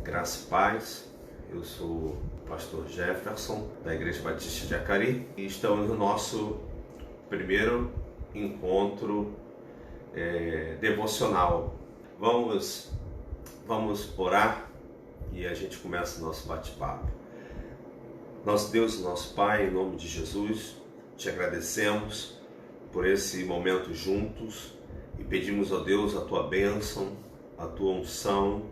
Graça e paz, eu sou o pastor Jefferson, da Igreja Batista de Acari, e estamos no nosso primeiro encontro devocional. Vamos orar e a gente começa o nosso bate-papo. Nosso Deus e nosso Pai, em nome de Jesus, te agradecemos por esse momento juntos e pedimos a Deus a tua bênção, a tua unção,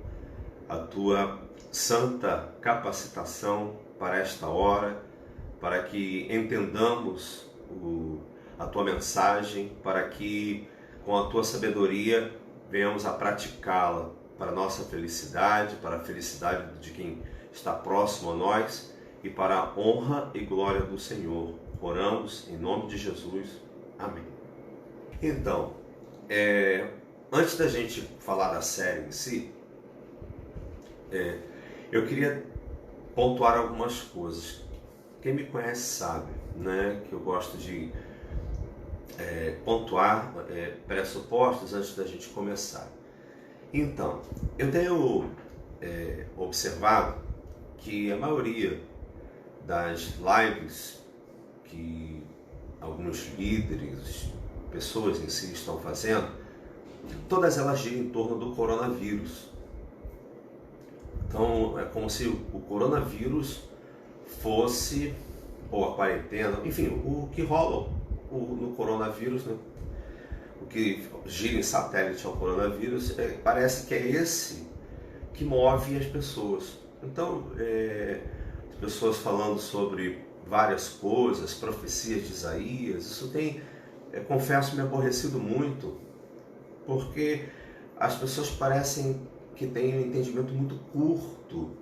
a tua santa capacitação para esta hora, para que entendamos a tua mensagem, para que com a tua sabedoria venhamos a praticá-la para a nossa felicidade, para a felicidade de quem está próximo a nós e para a honra e glória do Senhor. Oramos em nome de Jesus. Amém. Então, antes da gente falar da série em si, eu queria pontuar algumas coisas. Quem me conhece sabe, né, que eu gosto de pontuar pressupostos antes da gente começar. Então, eu tenho observado que a maioria das lives que alguns líderes, pessoas em si estão fazendo, todas elas giram em torno do coronavírus. Então, é como se o coronavírus fosse, ou a quarentena, enfim, o que rola no coronavírus, né? O que gira em satélite ao coronavírus, parece que é esse que move as pessoas. Então, as pessoas falando sobre várias coisas, profecias de Isaías, isso tem, confesso, me aborrecido muito, porque as pessoas parecem que têm um entendimento muito curto.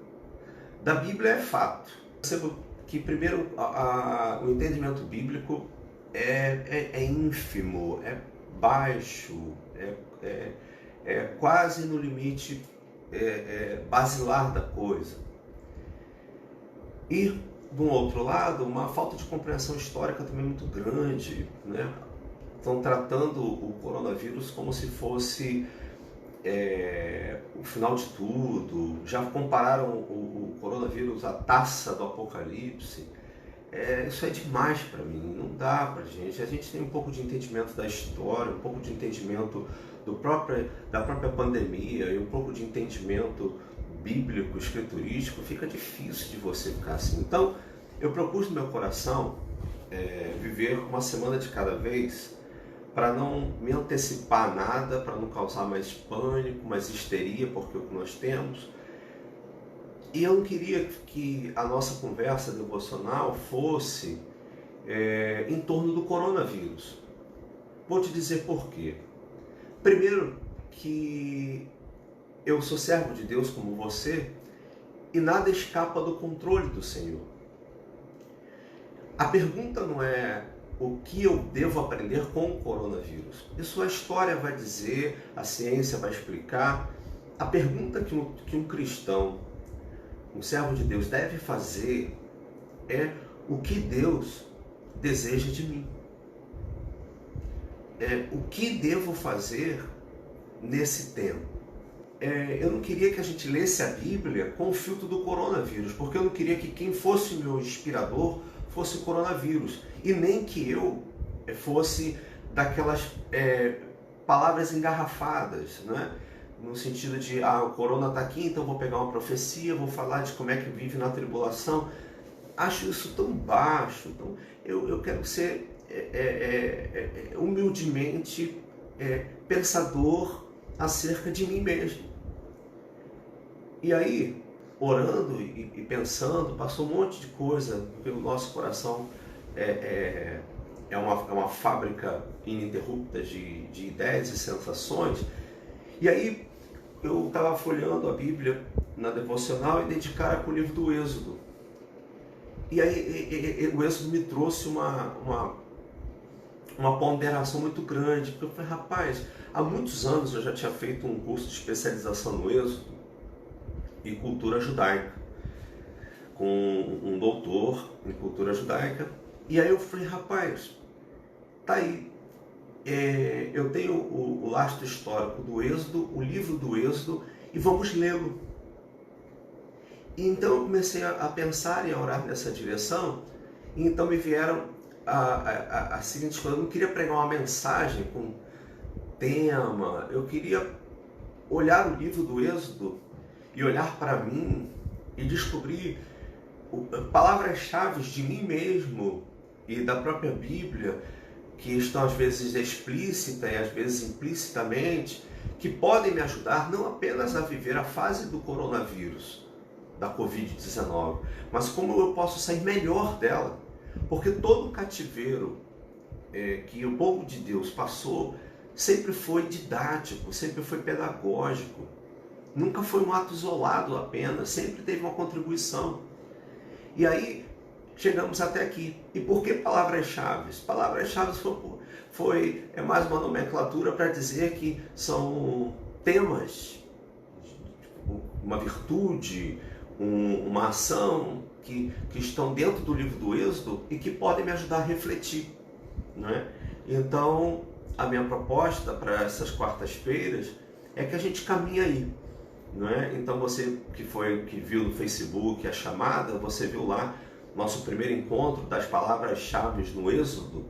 Da Bíblia é fato. Percebo que primeiro o entendimento bíblico é ínfimo, é baixo, é quase no limite basilar da coisa. E, do outro lado, uma falta de compreensão histórica também muito grande, né? Estão tratando o coronavírus como se fosse o final de tudo. Já compararam o coronavírus à taça do Apocalipse. Isso é demais para mim, não dá pra gente. A gente tem um pouco de entendimento da história, um pouco de entendimento da própria pandemia e um pouco de entendimento bíblico, escriturístico. Fica difícil de você ficar assim. Então, eu procuro no meu coração viver uma semana de cada vez, para não me antecipar nada, para não causar mais pânico, mais histeria, porque é o que nós temos. E eu não queria que a nossa conversa devocional fosse em torno do coronavírus. Vou te dizer por quê. Primeiro, que eu sou servo de Deus como você e nada escapa do controle do Senhor. A pergunta não é o que eu devo aprender com o coronavírus. Isso a história vai dizer, a ciência vai explicar. A pergunta que um cristão, um servo de Deus, deve fazer é: o que Deus deseja de mim? O que devo fazer nesse tempo? Eu não queria que a gente lesse a Bíblia com o filtro do coronavírus, porque eu não queria que quem fosse o meu inspirador fosse o coronavírus, e nem que eu fosse daquelas palavras engarrafadas, né? No sentido de, o corona está aqui, então vou pegar uma profecia, vou falar de como é que vive na tribulação. Acho isso tão baixo. Então, eu quero ser humildemente pensador acerca de mim mesmo. E aí, orando e pensando, passou um monte de coisa pelo nosso coração. É uma fábrica ininterrupta de ideias e sensações. E aí eu estava folheando a Bíblia na devocional e dei de cara com o livro do Êxodo. E aí o Êxodo me trouxe uma ponderação muito grande, porque eu falei: rapaz, há muitos anos eu já tinha feito um curso de especialização no Êxodo e cultura judaica, com um doutor em cultura judaica. E aí eu falei: rapaz, tá aí, eu tenho o lastro histórico do Êxodo, o livro do Êxodo, e vamos lê-lo. E então eu comecei a pensar e a orar nessa direção, e então me vieram as seguintes coisas. Eu não queria pregar uma mensagem com tema, eu queria olhar o livro do Êxodo e olhar para mim e descobrir palavras-chave de mim mesmo e da própria Bíblia, que estão às vezes explícita e às vezes implicitamente, que podem me ajudar não apenas a viver a fase do coronavírus, da Covid-19, mas como eu posso sair melhor dela. Porque todo o cativeiro que o povo de Deus passou sempre foi didático, sempre foi pedagógico. Nunca foi um ato isolado apenas, sempre teve uma contribuição. E aí chegamos até aqui. E por que palavras-chave? Palavras-chave é mais uma nomenclatura para dizer que são temas, uma virtude, uma ação que estão dentro do livro do Êxodo e que podem me ajudar a refletir, não é? Então, a minha proposta para essas quartas-feiras é que a gente caminhe aí, não é? Então, você que viu no Facebook a chamada, você viu lá nosso primeiro encontro das palavras-chave no Êxodo.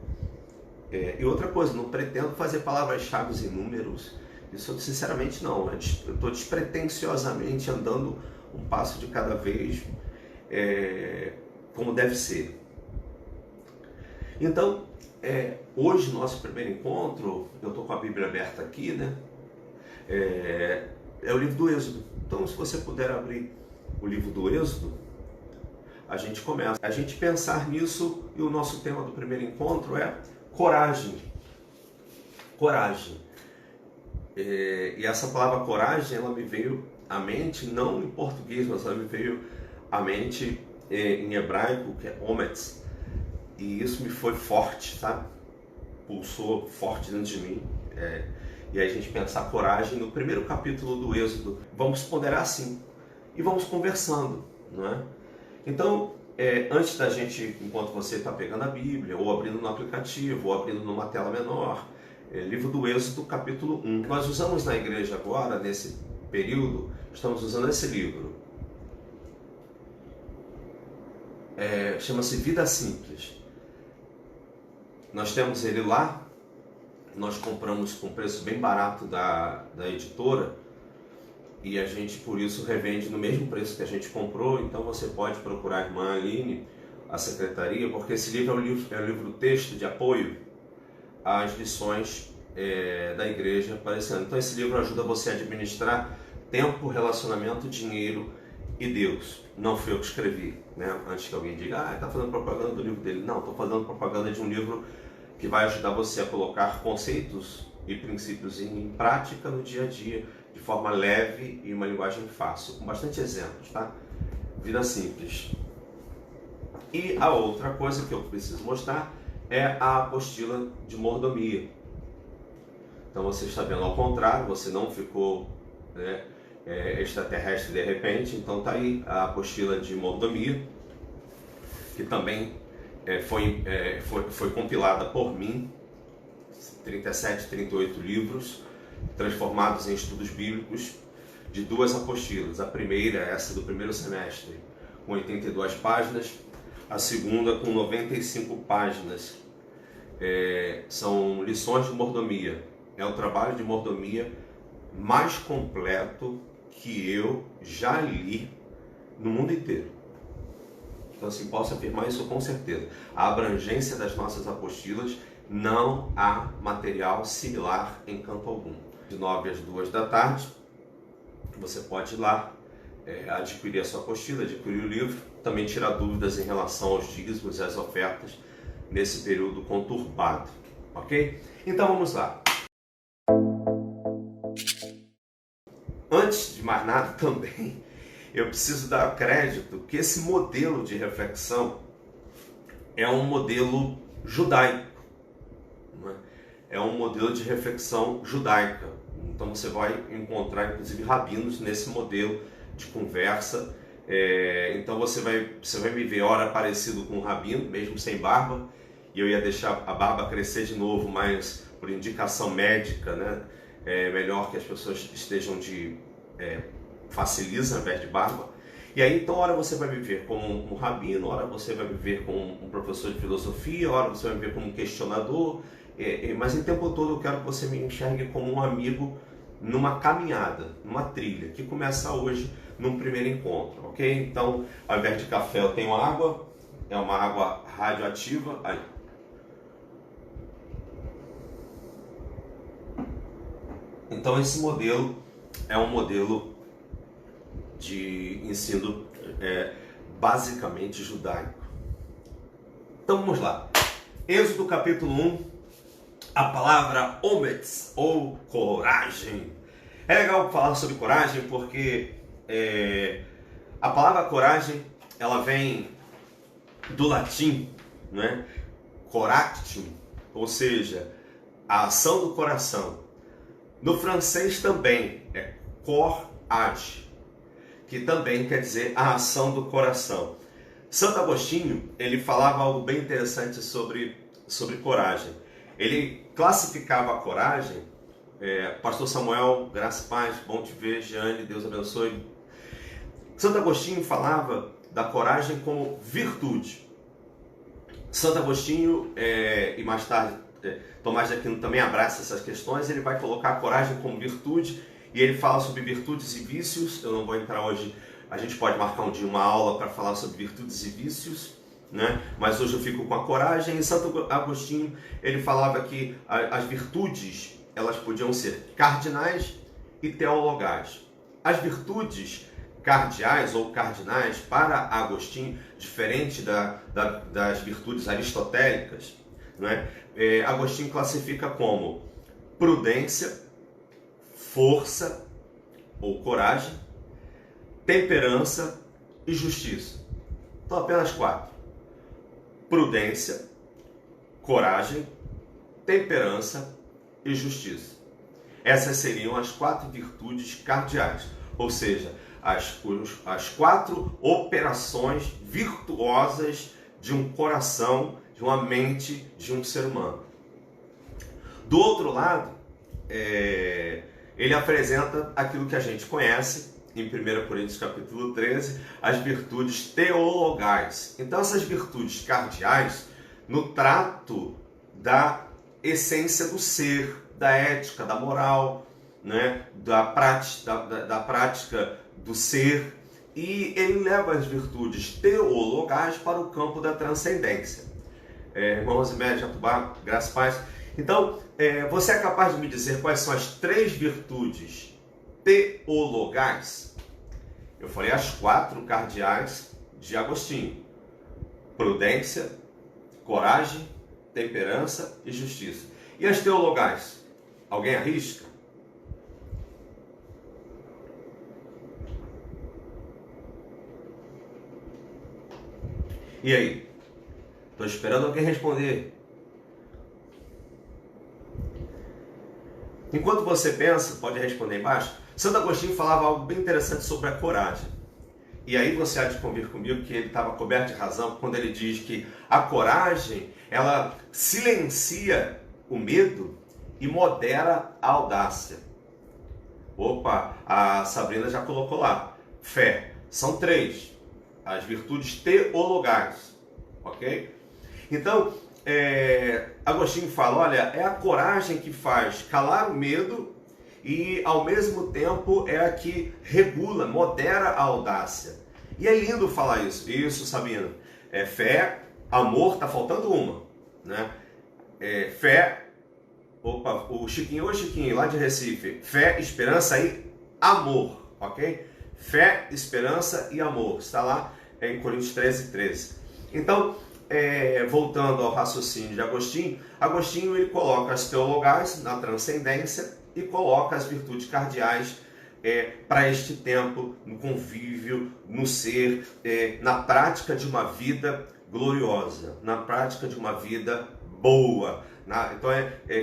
E outra coisa, não pretendo fazer palavras-chave em números, isso sinceramente não. Eu estou despretensiosamente andando um passo de cada vez, como deve ser. Então, hoje, nosso primeiro encontro, eu estou com a Bíblia aberta aqui, né? É o livro do Êxodo. Então, se você puder abrir o livro do Êxodo, a gente começa. A gente pensar nisso, e o nosso tema do primeiro encontro é coragem. Coragem. E essa palavra coragem, ela me veio à mente, não em português, mas ela me veio à mente em hebraico, que é ometz. E isso me foi forte, tá? Pulsou forte dentro de mim. E aí a gente pensar coragem no primeiro capítulo do Êxodo. Vamos ponderar assim. E vamos conversando, não é? Então, antes da gente, enquanto você está pegando a Bíblia, ou abrindo no aplicativo, ou abrindo numa tela menor, livro do Êxodo, capítulo 1. Nós usamos na igreja agora, nesse período, estamos usando esse livro. Chama-se Vida Simples. Nós temos ele lá, nós compramos com preço bem barato da editora, e a gente, por isso, revende no mesmo preço que a gente comprou. Então você pode procurar a irmã Aline, a secretaria, porque esse livro é um livro-texto de apoio às lições da igreja aparecendo. Então esse livro ajuda você a administrar tempo, relacionamento, dinheiro e Deus. Não fui eu que escrevi, né? Antes que alguém diga, está fazendo propaganda do livro dele. Não, estou fazendo propaganda de um livro que vai ajudar você a colocar conceitos e princípios em prática no dia a dia, de forma leve e uma linguagem fácil, com bastante exemplos, tá? Vida simples. E a outra coisa que eu preciso mostrar é a apostila de mordomia. Então você está vendo ao contrário, você não ficou extraterrestre de repente. Então tá aí a apostila de mordomia, que também foi compilada por mim, 37, 38 livros, transformados em estudos bíblicos, de duas apostilas. A primeira, essa do primeiro semestre, com 82 páginas, a segunda com 95 páginas. São lições de mordomia. É o trabalho de mordomia mais completo que eu já li no mundo inteiro. Então, assim, posso afirmar isso com certeza. A abrangência das nossas apostilas, não há material similar em canto algum. De 9 às 2 da tarde, você pode ir lá, adquirir a sua apostila, adquirir o livro, também tirar dúvidas em relação aos dízimos e às ofertas nesse período conturbado, ok? Então vamos lá. Antes de mais nada também, eu preciso dar crédito que esse modelo de reflexão é um modelo judaico, não é? É um modelo de reflexão judaica. Então você vai encontrar inclusive rabinos nesse modelo de conversa. Então você vai me ver ora parecido com um rabino, mesmo sem barba, e eu ia deixar a barba crescer de novo, mas por indicação médica, né? É melhor que as pessoas estejam de faciliza ao invés de barba. E aí, então, hora você vai viver como um rabino, hora você vai viver como um professor de filosofia, hora você vai viver como um questionador, mas em tempo todo eu quero que você me enxergue como um amigo numa caminhada, numa trilha, que começa hoje num primeiro encontro, ok? Então, ao invés de café eu tenho água, é uma água radioativa. Aí. Então esse modelo é um modelo de ensino basicamente judaico. Então vamos lá. Êxodo capítulo 1, a palavra ometz, ou coragem. É legal falar sobre coragem porque a palavra coragem, ela vem do latim, né? Coractium, ou seja, a ação do coração. No francês também é corage, que também quer dizer a ação do coração. Santo Agostinho, ele falava algo bem interessante sobre coragem. Ele classificava a coragem, Pastor Samuel, graça e paz, bom te ver, Jeane, Deus abençoe. Santo Agostinho falava da coragem como virtude. Santo Agostinho, e mais tarde Tomás de Aquino também abraça essas questões, ele vai colocar a coragem como virtude, e ele fala sobre virtudes e vícios. Eu não vou entrar hoje, a gente pode marcar um dia uma aula para falar sobre virtudes e vícios, né? Mas hoje eu fico com a coragem. E Santo Agostinho, ele falava que as virtudes, elas podiam ser cardinais e teologais. As virtudes cardeais ou cardinais, para Agostinho, diferente das virtudes aristotélicas, né? Agostinho classifica como prudência, força ou coragem, temperança e justiça. Então apenas 4. Prudência, coragem, temperança e justiça. Essas seriam as 4 virtudes cardeais, ou seja, as 4 operações virtuosas de um coração, de uma mente, de um ser humano. Do outro lado, ele apresenta aquilo que a gente conhece em 1 Coríntios capítulo 13, as virtudes teologais. Então essas virtudes cardeais, no trato da essência do ser, da ética, da moral, né? da prática do ser, e ele leva as virtudes teologais para o campo da transcendência. Irmãos e médios, Jatubá, graça e paz. Então, você é capaz de me dizer quais são as 3 virtudes teologais? Eu falei as 4 cardeais de Agostinho: prudência, coragem, temperança e justiça. E as teologais? Alguém arrisca? E aí? Estou esperando alguém responder. Enquanto você pensa, pode responder embaixo. Santo Agostinho falava algo bem interessante sobre a coragem. E aí você há de convir comigo que ele estava coberto de razão quando ele diz que a coragem, ela silencia o medo e modera a audácia. Opa, a Sabrina já colocou lá. Fé. São 3. As virtudes teologais. Ok? Então, Agostinho fala, olha, é a coragem que faz calar o medo e, ao mesmo tempo, é a que regula, modera a audácia. E é lindo falar isso. Isso, Sabina. Fé, amor, tá faltando uma, né? Fé, opa, o Chiquinho, lá de Recife. Fé, esperança e amor, ok? Fé, esperança e amor. Está lá em Coríntios 13. Então, voltando ao raciocínio de Agostinho, Agostinho ele coloca as teologais na transcendência e coloca as virtudes cardeais para este tempo, no convívio, no ser, na prática de uma vida gloriosa, na prática de uma vida boa. Então,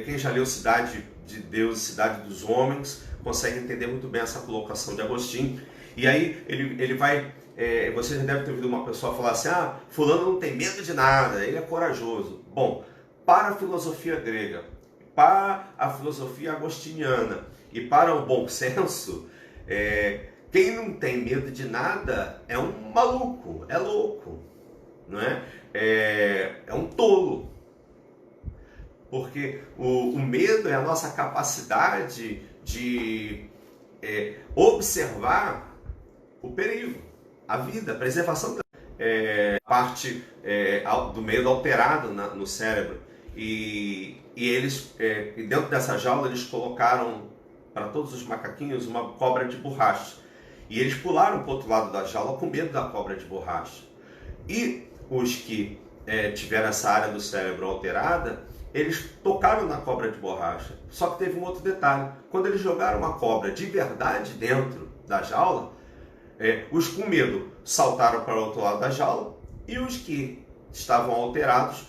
quem já leu Cidade de Deus e Cidade dos Homens consegue entender muito bem essa colocação de Agostinho. E aí ele vai... você já deve ter ouvido uma pessoa falar assim, fulano não tem medo de nada, ele é corajoso. Bom, para a filosofia grega, para a filosofia agostiniana e para o bom senso, quem não tem medo de nada é um maluco, é louco, não é? É um tolo. Porque o medo é a nossa capacidade de observar o perigo, a vida, a preservação da parte do medo alterado no cérebro. E eles, dentro dessa jaula, eles colocaram para todos os macaquinhos uma cobra de borracha. E eles pularam para o outro lado da jaula com medo da cobra de borracha. E os que tiveram essa área do cérebro alterada, eles tocaram na cobra de borracha. Só que teve um outro detalhe. Quando eles jogaram uma cobra de verdade dentro da jaula, os com medo saltaram para o outro lado da jaula e os que estavam alterados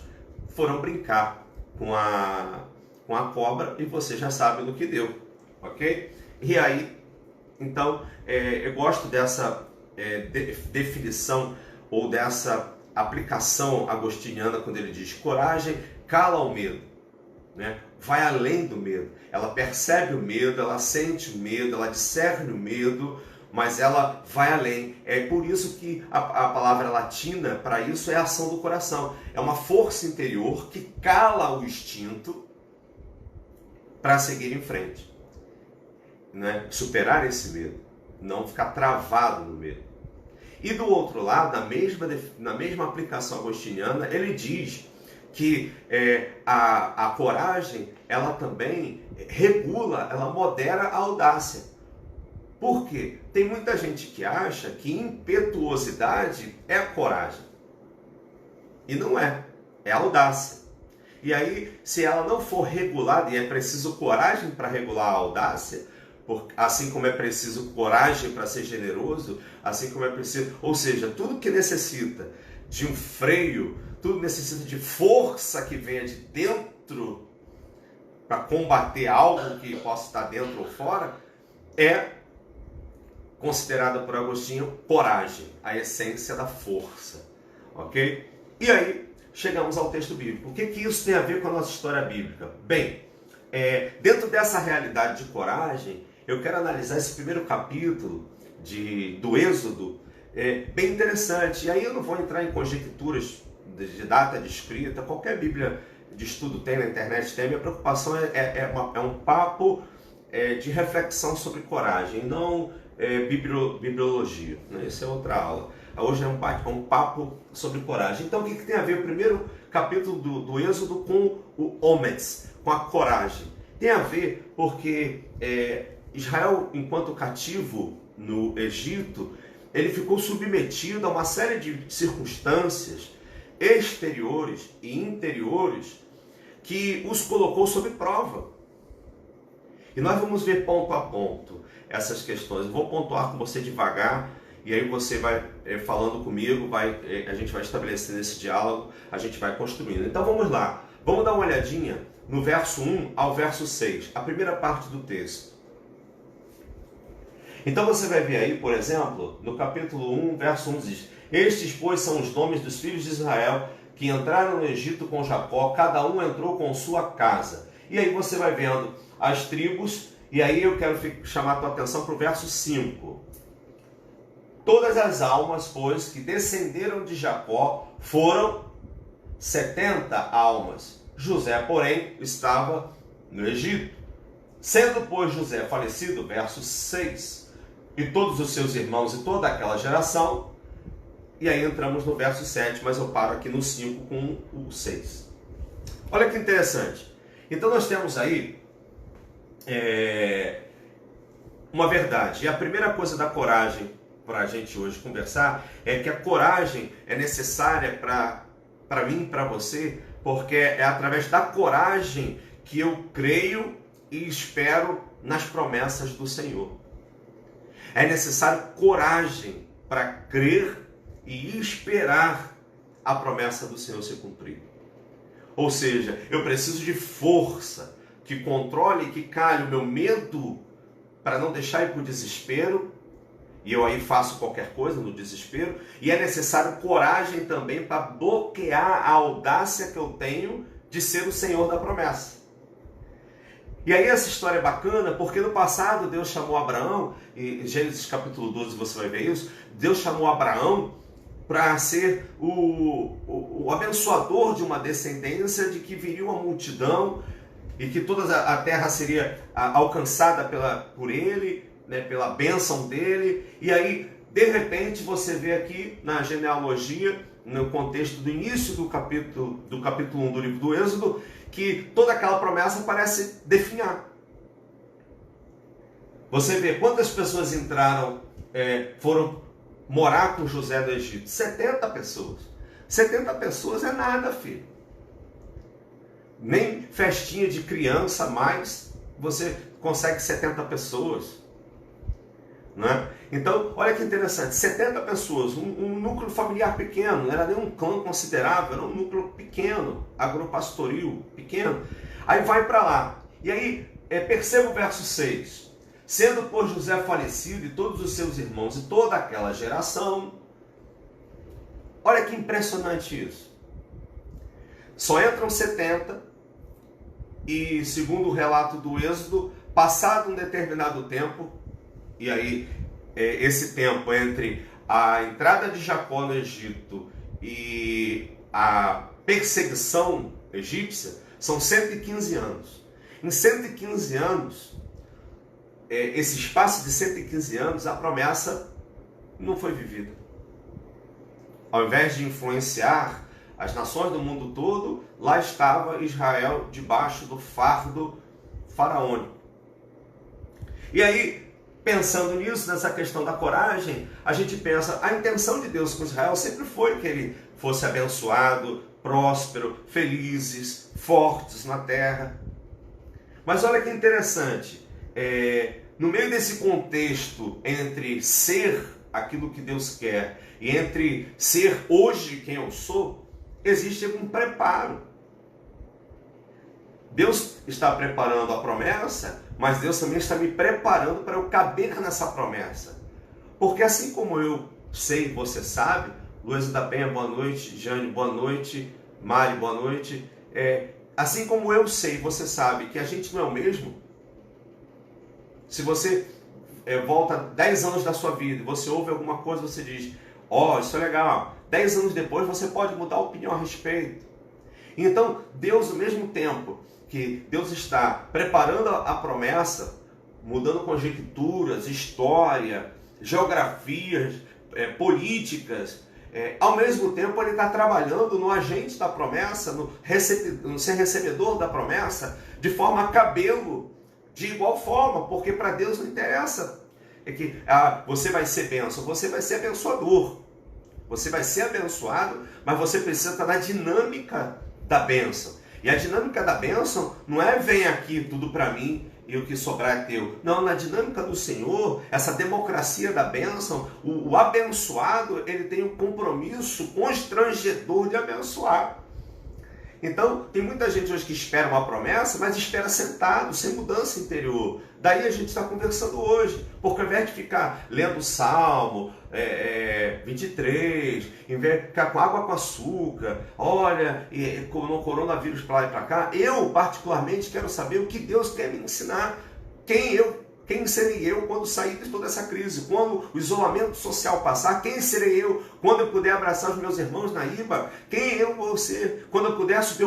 foram brincar com a cobra e você já sabe no que deu, ok? E aí, então, eu gosto dessa definição ou dessa aplicação agostiniana quando ele diz: coragem cala o medo, né? Vai além do medo. Ela percebe o medo, ela sente o medo, ela discerne o medo, mas ela vai além. É por isso que a palavra latina para isso é a ação do coração. É uma força interior que cala o instinto para seguir em frente, né? Superar esse medo, não ficar travado no medo. E do outro lado, na mesma aplicação agostiniana, ele diz que a coragem, ela também regula, ela modera a audácia. Por quê? Tem muita gente que acha que impetuosidade é a coragem. E não é. É a audácia. E aí, se ela não for regulada, e é preciso coragem para regular a audácia, assim como é preciso coragem para ser generoso, assim como é preciso... Ou seja, tudo que necessita de um freio, tudo necessita de força que venha de dentro para combater algo que possa estar dentro ou fora, é considerada por Agostinho coragem, a essência da força, ok? E aí, chegamos ao texto bíblico. O que isso tem a ver com a nossa história bíblica? Bem, dentro dessa realidade de coragem, eu quero analisar esse primeiro capítulo do Êxodo, bem interessante. E aí eu não vou entrar em conjecturas de data de escrita, qualquer Bíblia de estudo tem na internet, tem. A minha preocupação é um papo de reflexão sobre coragem, não bibliologia, né? Isso é outra aula. Hoje é um papo sobre coragem. Então, o que tem a ver o primeiro capítulo do Êxodo com o Omets, com a coragem? Tem a ver porque Israel, enquanto cativo no Egito, ele ficou submetido a uma série de circunstâncias exteriores e interiores que os colocou sob prova. E nós vamos ver ponto a ponto essas questões. Eu vou pontuar com você devagar, e aí você vai falando comigo, a gente vai estabelecendo esse diálogo, a gente vai construindo. Então vamos lá, vamos dar uma olhadinha no verso 1 ao verso 6, a primeira parte do texto. Então você vai ver aí, por exemplo, no capítulo 1, verso 1 diz: estes, pois, são os nomes dos filhos de Israel que entraram no Egito com Jacó, cada um entrou com sua casa. E aí você vai vendo as tribos, e aí eu quero chamar a tua atenção para o verso 5. Todas as almas, pois, que descenderam de Jacó foram 70 almas. José, porém, estava no Egito. Sendo, pois, José falecido, verso 6, e todos os seus irmãos e toda aquela geração, e aí entramos no verso 7, mas eu paro aqui no 5 com o 6. Olha que interessante. Então nós temos aí uma verdade. E a primeira coisa da coragem para a gente hoje conversar é que a coragem é necessária para mim e para você, porque é através da coragem que eu creio e espero nas promessas do Senhor. É necessário coragem para crer e esperar a promessa do Senhor ser cumprida. Ou seja, eu preciso de força que controle e que cale o meu medo para não deixar ir para o desespero, e eu aí faço qualquer coisa no desespero, e é necessário coragem também para bloquear a audácia que eu tenho de ser o Senhor da promessa. E aí essa história é bacana, porque no passado Deus chamou Abraão, e em Gênesis capítulo 12 você vai ver isso, Deus chamou Abraão para ser o abençoador de uma descendência de que viria uma multidão e que toda a terra seria alcançada por ele, né, pela bênção dele. E aí, de repente, você vê aqui na genealogia, no contexto do início do capítulo 1 do livro do Êxodo, que toda aquela promessa parece definhar. Você vê quantas pessoas entraram, foram morar com José do Egito. 70 pessoas. 70 pessoas é nada, filho. Nem festinha de criança mais você consegue 70 pessoas. Né? Então, olha que interessante, 70 pessoas, um núcleo familiar pequeno, não era nem um clã considerável, era um núcleo pequeno, agropastoril, pequeno. Aí vai para lá. E aí, perceba o verso 6. Sendo por José falecido e todos os seus irmãos e toda aquela geração. Olha que impressionante isso. Só entram 70 e, segundo o relato do Êxodo, passado um determinado tempo, e aí esse tempo entre a entrada de Jacó no Egito e a perseguição egípcia, são 115 anos. Em 115 anos, esse espaço de 115 anos, a promessa não foi vivida. Ao invés de influenciar as nações do mundo todo, lá estava Israel debaixo do fardo faraônico. E aí, pensando nisso, nessa questão da coragem, a gente pensa, a intenção de Deus com Israel sempre foi que ele fosse abençoado, próspero, felizes, fortes na terra. Mas olha que interessante, no meio desse contexto entre ser aquilo que Deus quer e entre ser hoje quem eu sou, existe um preparo. Deus está preparando a promessa, mas Deus também está me preparando para eu caber nessa promessa. Porque assim como eu sei, você sabe, Luísa da Penha, boa noite, Jane, boa noite, Mari, boa noite. Assim como eu sei, você sabe que a gente não é o mesmo. Se você volta 10 anos da sua vida, você ouve alguma coisa, você diz, isso é legal. 10 anos depois você pode mudar a opinião a respeito. Então, Deus, ao mesmo tempo que Deus está preparando a promessa, mudando conjecturas, história, geografias, políticas, ao mesmo tempo ele está trabalhando no agente da promessa, no ser recebedor da promessa, de forma a cabê-lo de igual forma, porque para Deus não interessa que você vai ser bênção, você vai ser abençoador. Você vai ser abençoado, mas você precisa estar na dinâmica da bênção. E a dinâmica da bênção não é vem aqui tudo para mim e o que sobrar é teu. Não, na dinâmica do Senhor, essa democracia da bênção, o abençoado, ele tem um compromisso constrangedor de abençoar. Então, tem muita gente hoje que espera uma promessa, mas espera sentado, sem mudança interior. Daí a gente está conversando hoje, porque ao invés de ficar lendo o Salmo 23, em vez de ficar com água com açúcar, olha, no coronavírus para lá e para cá, eu particularmente quero saber o que Deus quer me ensinar, quem serei eu quando sair de toda essa crise? Quando o isolamento social passar, quem serei eu quando eu puder abraçar os meus irmãos na IBA? Quem eu vou ser quando eu puder subir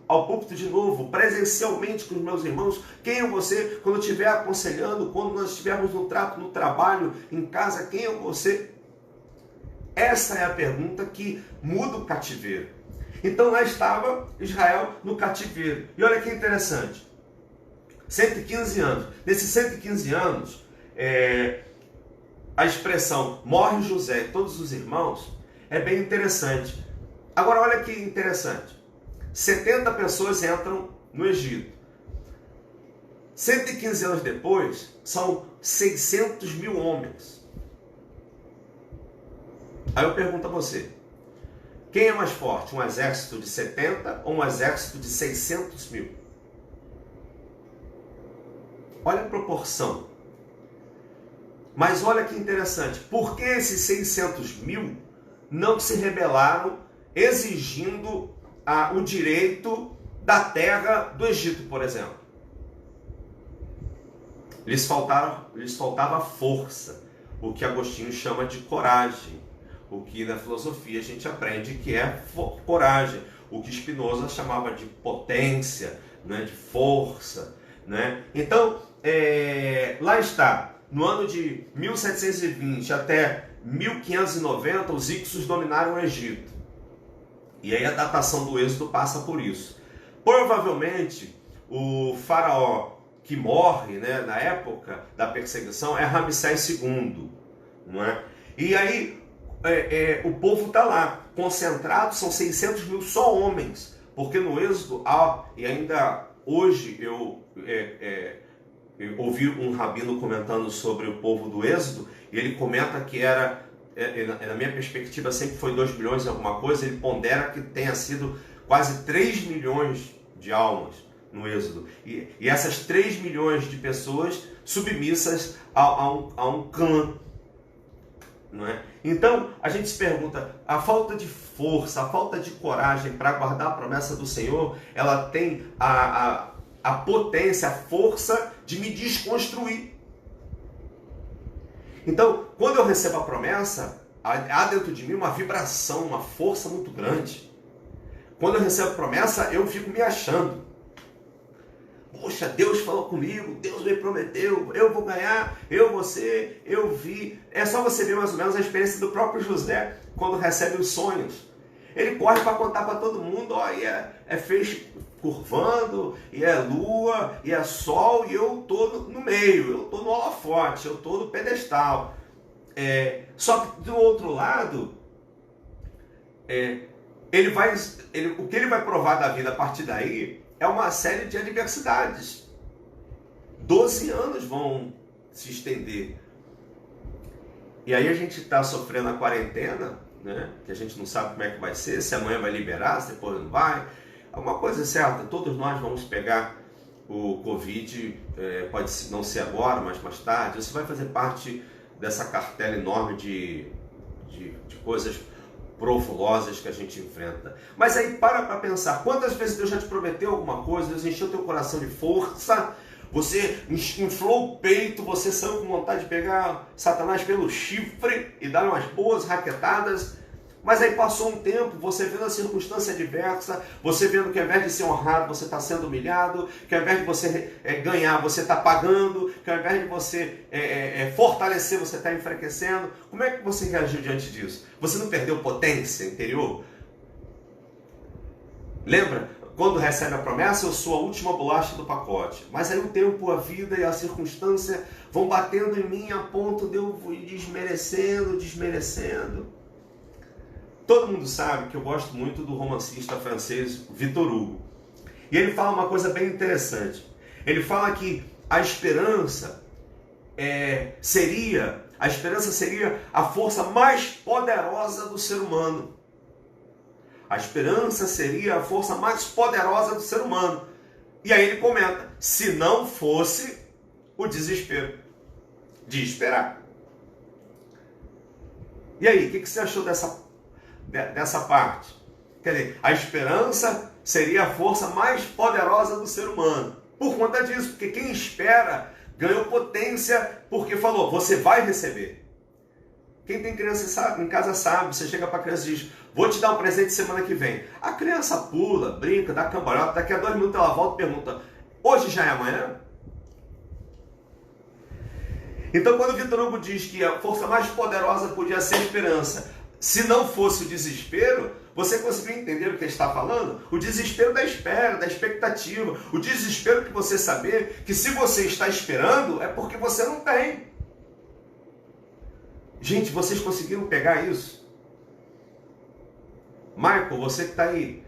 ao púlpito de novo, presencialmente com os meus irmãos? Quem eu vou ser quando eu estiver aconselhando, quando nós estivermos no trato, no trabalho, em casa? Quem eu vou ser? Essa é a pergunta que muda o cativeiro. Então lá estava Israel no cativeiro. E olha que interessante. 115 anos. Nesses 115 anos, a expressão morre José e todos os irmãos é bem interessante. Agora olha que interessante. 70 pessoas entram no Egito. 115 anos depois, são 600 mil homens. Aí eu pergunto a você, quem é mais forte? Um exército de 70 ou um exército de 600 mil? Olha a proporção. Mas olha que interessante. Por que esses 600 mil não se rebelaram exigindo o direito da terra do Egito, por exemplo? lhes faltava força, o que Agostinho chama de coragem, o que na filosofia a gente aprende que é coragem, o que Spinoza chamava de potência, né, de força, né? Então, lá está, no ano de 1720 até 1590, os Hicsos dominaram o Egito. E aí a datação do êxodo passa por isso. Provavelmente, o faraó que morre, né, na época da perseguição é Ramsés II. Não é? E aí o povo está lá, concentrado, são 600 mil só homens. Porque no êxodo, e ainda hoje eu ouvi um rabino comentando sobre o povo do êxodo, e ele comenta que era, na minha perspectiva, sempre foi 2 bilhões e alguma coisa, ele pondera que tenha sido quase 3 milhões de almas no êxodo. E essas 3 milhões de pessoas submissas a um clã. Não é? Então, a gente se pergunta, a falta de força, a falta de coragem para guardar a promessa do Senhor, ela tem a potência, a força de me desconstruir. Então, quando eu recebo a promessa, há dentro de mim uma vibração, uma força muito grande. Quando eu recebo a promessa, eu fico me achando. Poxa, Deus falou comigo, Deus me prometeu, eu vou ganhar, eu vou ser, eu vi. É só você ver mais ou menos a experiência do próprio José, quando recebe os sonhos. Ele corre para contar para todo mundo, e é feixe curvando, e é lua, e é sol, e eu estou no meio, eu estou no holofote, eu estou no pedestal. Só que do outro lado, o que ele vai provar da vida a partir daí é uma série de adversidades. 12 anos vão se estender. E aí a gente está sofrendo a quarentena, né? Que a gente não sabe como é que vai ser, se amanhã vai liberar, se depois não vai. Uma coisa é certa, todos nós vamos pegar o Covid, pode não ser agora, mas mais tarde. Isso vai fazer parte dessa cartela enorme de coisas profulosas que a gente enfrenta. Mas aí para pensar, quantas vezes Deus já te prometeu alguma coisa, Deus encheu teu coração de força, você inflou o peito, você saiu com vontade de pegar Satanás pelo chifre e dar umas boas raquetadas, mas aí passou um tempo, você vendo a circunstância adversa, você vendo que ao invés de ser honrado, você está sendo humilhado, que ao invés de você ganhar, você está pagando, que ao invés de você fortalecer, você está enfraquecendo. Como é que você reagiu diante disso? Você não perdeu potência interior? Lembra? Quando recebe a promessa, eu sou a última bolacha do pacote. Mas aí o tempo, a vida e a circunstância vão batendo em mim a ponto de eu ir desmerecendo. Todo mundo sabe que eu gosto muito do romancista francês Victor Hugo. E ele fala uma coisa bem interessante. Ele fala que a esperança seria a força mais poderosa do ser humano. A esperança seria a força mais poderosa do ser humano. E aí ele comenta, se não fosse o desespero de esperar. E aí, o que você achou dessa parte? Quer dizer, a esperança seria a força mais poderosa do ser humano. Por conta disso, porque quem espera ganhou potência, porque falou, você vai receber. Quem tem criança em casa sabe, você chega para a criança e diz, vou te dar um presente semana que vem. A criança pula, brinca, dá cambalhota, daqui a 2 minutos ela volta e pergunta, hoje já é amanhã? Então quando o Victor Hugo diz que a força mais poderosa podia ser a esperança, se não fosse o desespero, você conseguiu entender o que ele está falando? O desespero da espera, da expectativa, o desespero de você saber que se você está esperando é porque você não tem. Gente, vocês conseguiram pegar isso? Michael, você que está aí,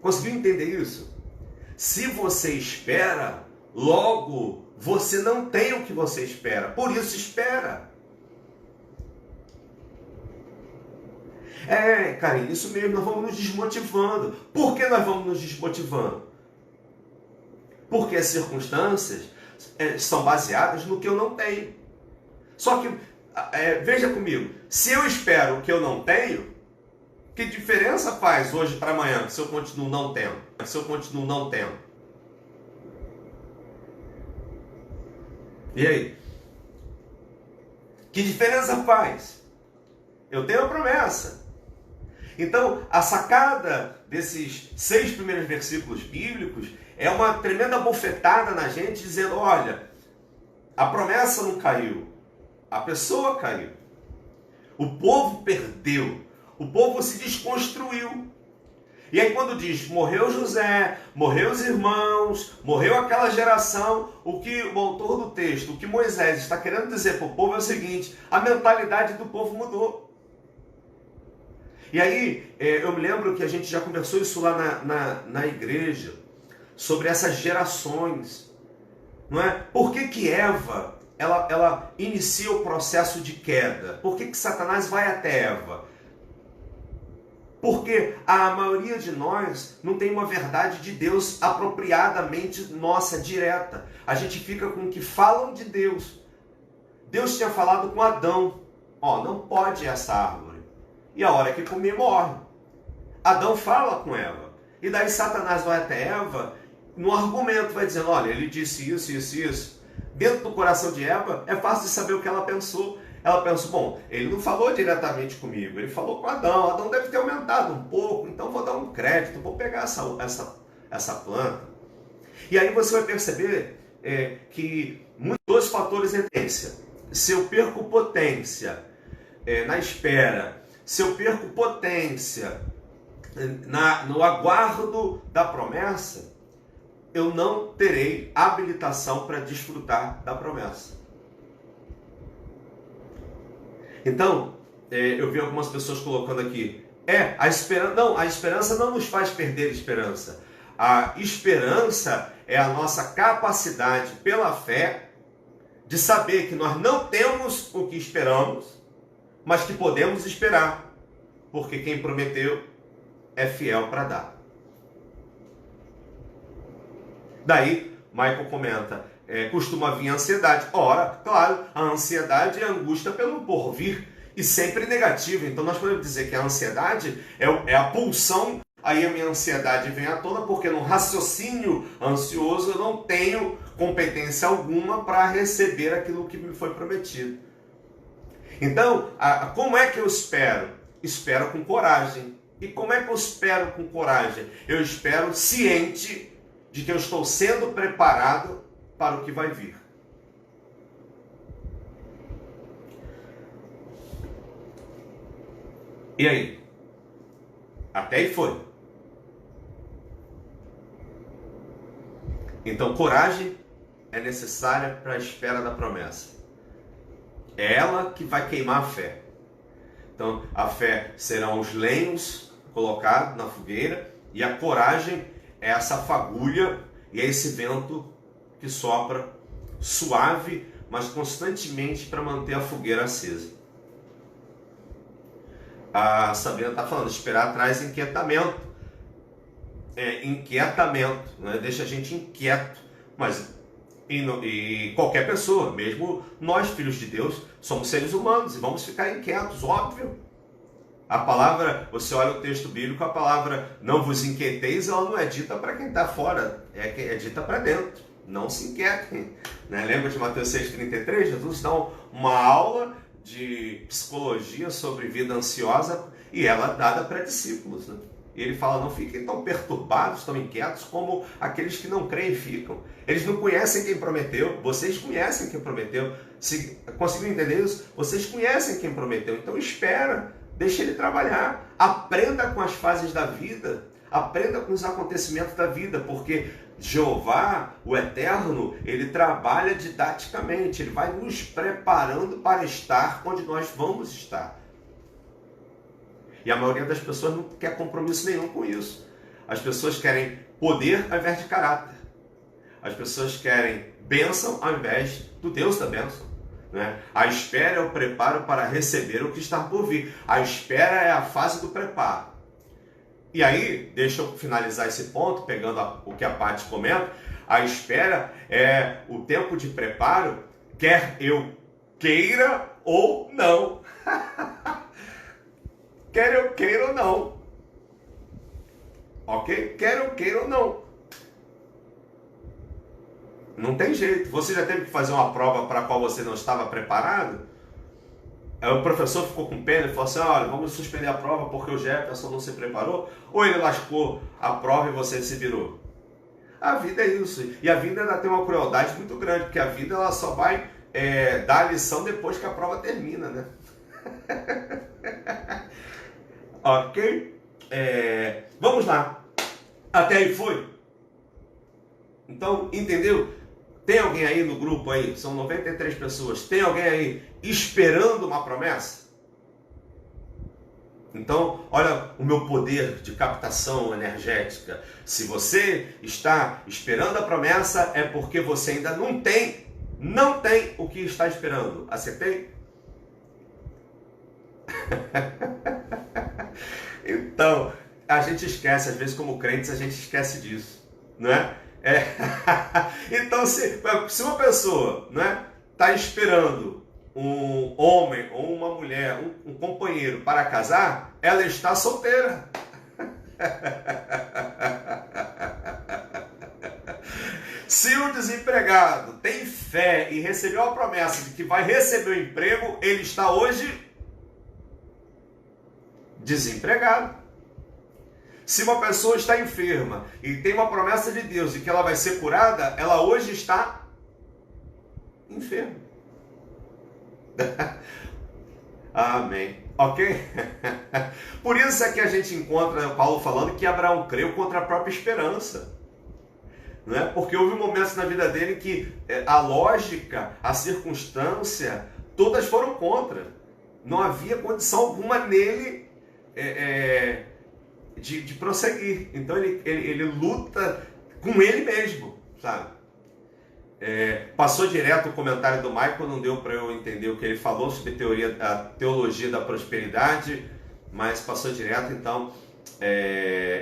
conseguiu entender isso? Se você espera, logo você não tem o que você espera, por isso espera. Carinho, isso mesmo, nós vamos nos desmotivando. Por que nós vamos nos desmotivando? Porque as circunstâncias são baseadas no que eu não tenho. Só que, veja comigo, se eu espero o que eu não tenho, que diferença faz hoje para amanhã se eu continuo não tendo? E aí? Que diferença faz? Eu tenho a promessa. Então, a sacada desses 6 primeiros versículos bíblicos é uma tremenda bofetada na gente, dizendo, olha, a promessa não caiu, a pessoa caiu. O povo perdeu, o povo se desconstruiu. E aí quando diz, morreu José, morreu os irmãos, morreu aquela geração, o que o autor do texto, o que Moisés está querendo dizer para o povo é o seguinte, a mentalidade do povo mudou. E aí, eu me lembro que a gente já conversou isso lá na igreja, sobre essas gerações, não é? Por que Eva, ela inicia o processo de queda? Por que Satanás vai até Eva? Porque a maioria de nós não tem uma verdade de Deus apropriadamente nossa, direta. A gente fica com o que falam de Deus. Deus tinha falado com Adão, ó, não pode essa árvore. E a hora que comer, morre. Adão fala com Eva. E daí Satanás vai até Eva, no argumento, vai dizendo, olha, ele disse isso, isso, isso. Dentro do coração de Eva, é fácil de saber o que ela pensou. Ela pensou, bom, ele não falou diretamente comigo, ele falou com Adão. Adão deve ter aumentado um pouco, então vou dar um crédito, vou pegar essa planta. E aí você vai perceber que muitos fatores de potência. Se eu perco potência na espera, se eu perco potência no aguardo da promessa, eu não terei habilitação para desfrutar da promessa. Então, eu vi algumas pessoas colocando aqui, a esperança não nos faz perder esperança. A esperança é a nossa capacidade pela fé de saber que nós não temos o que esperamos, mas que podemos esperar, porque quem prometeu é fiel para dar. Daí, Michael comenta, costuma vir a ansiedade. Ora, claro, a ansiedade é a angústia pelo porvir e sempre negativa. Então nós podemos dizer que a ansiedade é a pulsão. Aí a minha ansiedade vem à tona porque no raciocínio ansioso eu não tenho competência alguma para receber aquilo que me foi prometido. Então, como é que eu espero? Espero com coragem. E como é que eu espero com coragem? Eu espero ciente de que eu estou sendo preparado para o que vai vir. E aí? Até aí foi. Então, coragem é necessária para a espera da promessa. É ela que vai queimar a fé. Então, a fé serão os lenhos colocados na fogueira e a coragem é essa fagulha e é esse vento que sopra suave, mas constantemente para manter a fogueira acesa. A Sabrina está falando, esperar traz inquietamento. Inquietamento, né? Deixa a gente inquieto. Mas e qualquer pessoa, mesmo nós, filhos de Deus, somos seres humanos e vamos ficar inquietos, óbvio. A palavra, você olha o texto bíblico, a palavra não vos inquieteis, ela não é dita para quem está fora, é dita para dentro. Não se inquietem. Né? Lembra de Mateus 6,33? Jesus dá uma aula de psicologia sobre vida ansiosa e ela é dada para discípulos. Né? E ele fala, não fiquem tão perturbados, tão inquietos como aqueles que não creem ficam. Eles não conhecem quem prometeu, vocês conhecem quem prometeu. Se conseguiram entender isso? Vocês conhecem quem prometeu, então espera. Deixa ele trabalhar, aprenda com as fases da vida, aprenda com os acontecimentos da vida, porque Jeová, o Eterno, ele trabalha didaticamente, ele vai nos preparando para estar onde nós vamos estar. E a maioria das pessoas não quer compromisso nenhum com isso. As pessoas querem poder ao invés de caráter. As pessoas querem bênção ao invés do Deus da bênção. Né? A espera é o preparo para receber o que está por vir. A espera é a fase do preparo. E aí, deixa eu finalizar esse ponto, pegando o que a Paty comenta. A espera é o tempo de preparo, quer eu queira ou não. Quer eu queira ou não. Ok? Quer eu queira ou não. Não tem jeito. Você já teve que fazer uma prova para a qual você não estava preparado? Aí o professor ficou com pena e falou assim, olha, vamos suspender a prova porque o Jefferson não se preparou? Ou ele lascou a prova e você se virou? A vida é isso. E a vida ainda tem uma crueldade muito grande, porque a vida ela só vai dar a lição depois que a prova termina, né? Ok? Vamos lá. Até aí foi? Então, entendeu? Tem alguém aí no grupo aí? São 93 pessoas. Tem alguém aí esperando uma promessa? Então, olha o meu poder de captação energética. Se você está esperando a promessa, é porque você ainda não tem o que está esperando. Acertei? Então, a gente esquece, às vezes como crentes, a gente esquece disso, não é? Então, se uma pessoa, não é, está esperando um homem ou uma mulher, um companheiro para casar, ela está solteira. Se o desempregado tem fé e recebeu a promessa de que vai receber o emprego, ele está hoje desempregado. Se uma pessoa está enferma e tem uma promessa de Deus de que ela vai ser curada, ela hoje está enferma. Amém. Ok? Por isso é que a gente encontra Paulo falando que Abraão creu contra a própria esperança. Não é? Porque houve momentos na vida dele que a lógica, a circunstância, todas foram contra. Não havia condição alguma nele de prosseguir. Então ele luta com ele mesmo, sabe? Passou direto o comentário do Michael, não deu para eu entender o que ele falou sobre a teologia da prosperidade, mas passou direto, então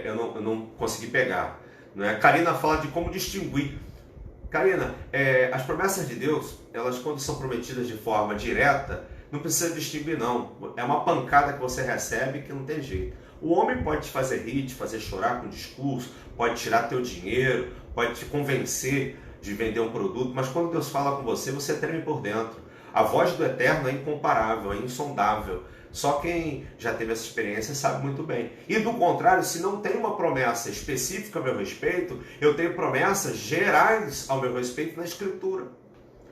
eu não consegui pegar. Não é? Karina fala de como distinguir. Karina, as promessas de Deus, elas quando são prometidas de forma direta, não precisa distinguir não. É uma pancada que você recebe que não tem jeito. O homem pode te fazer rir, te fazer chorar com discurso, pode tirar teu dinheiro, pode te convencer de vender um produto, mas quando Deus fala com você, você treme por dentro. A voz do Eterno é incomparável, é insondável. Só quem já teve essa experiência sabe muito bem. E do contrário, se não tem uma promessa específica a meu respeito, eu tenho promessas gerais ao meu respeito na Escritura.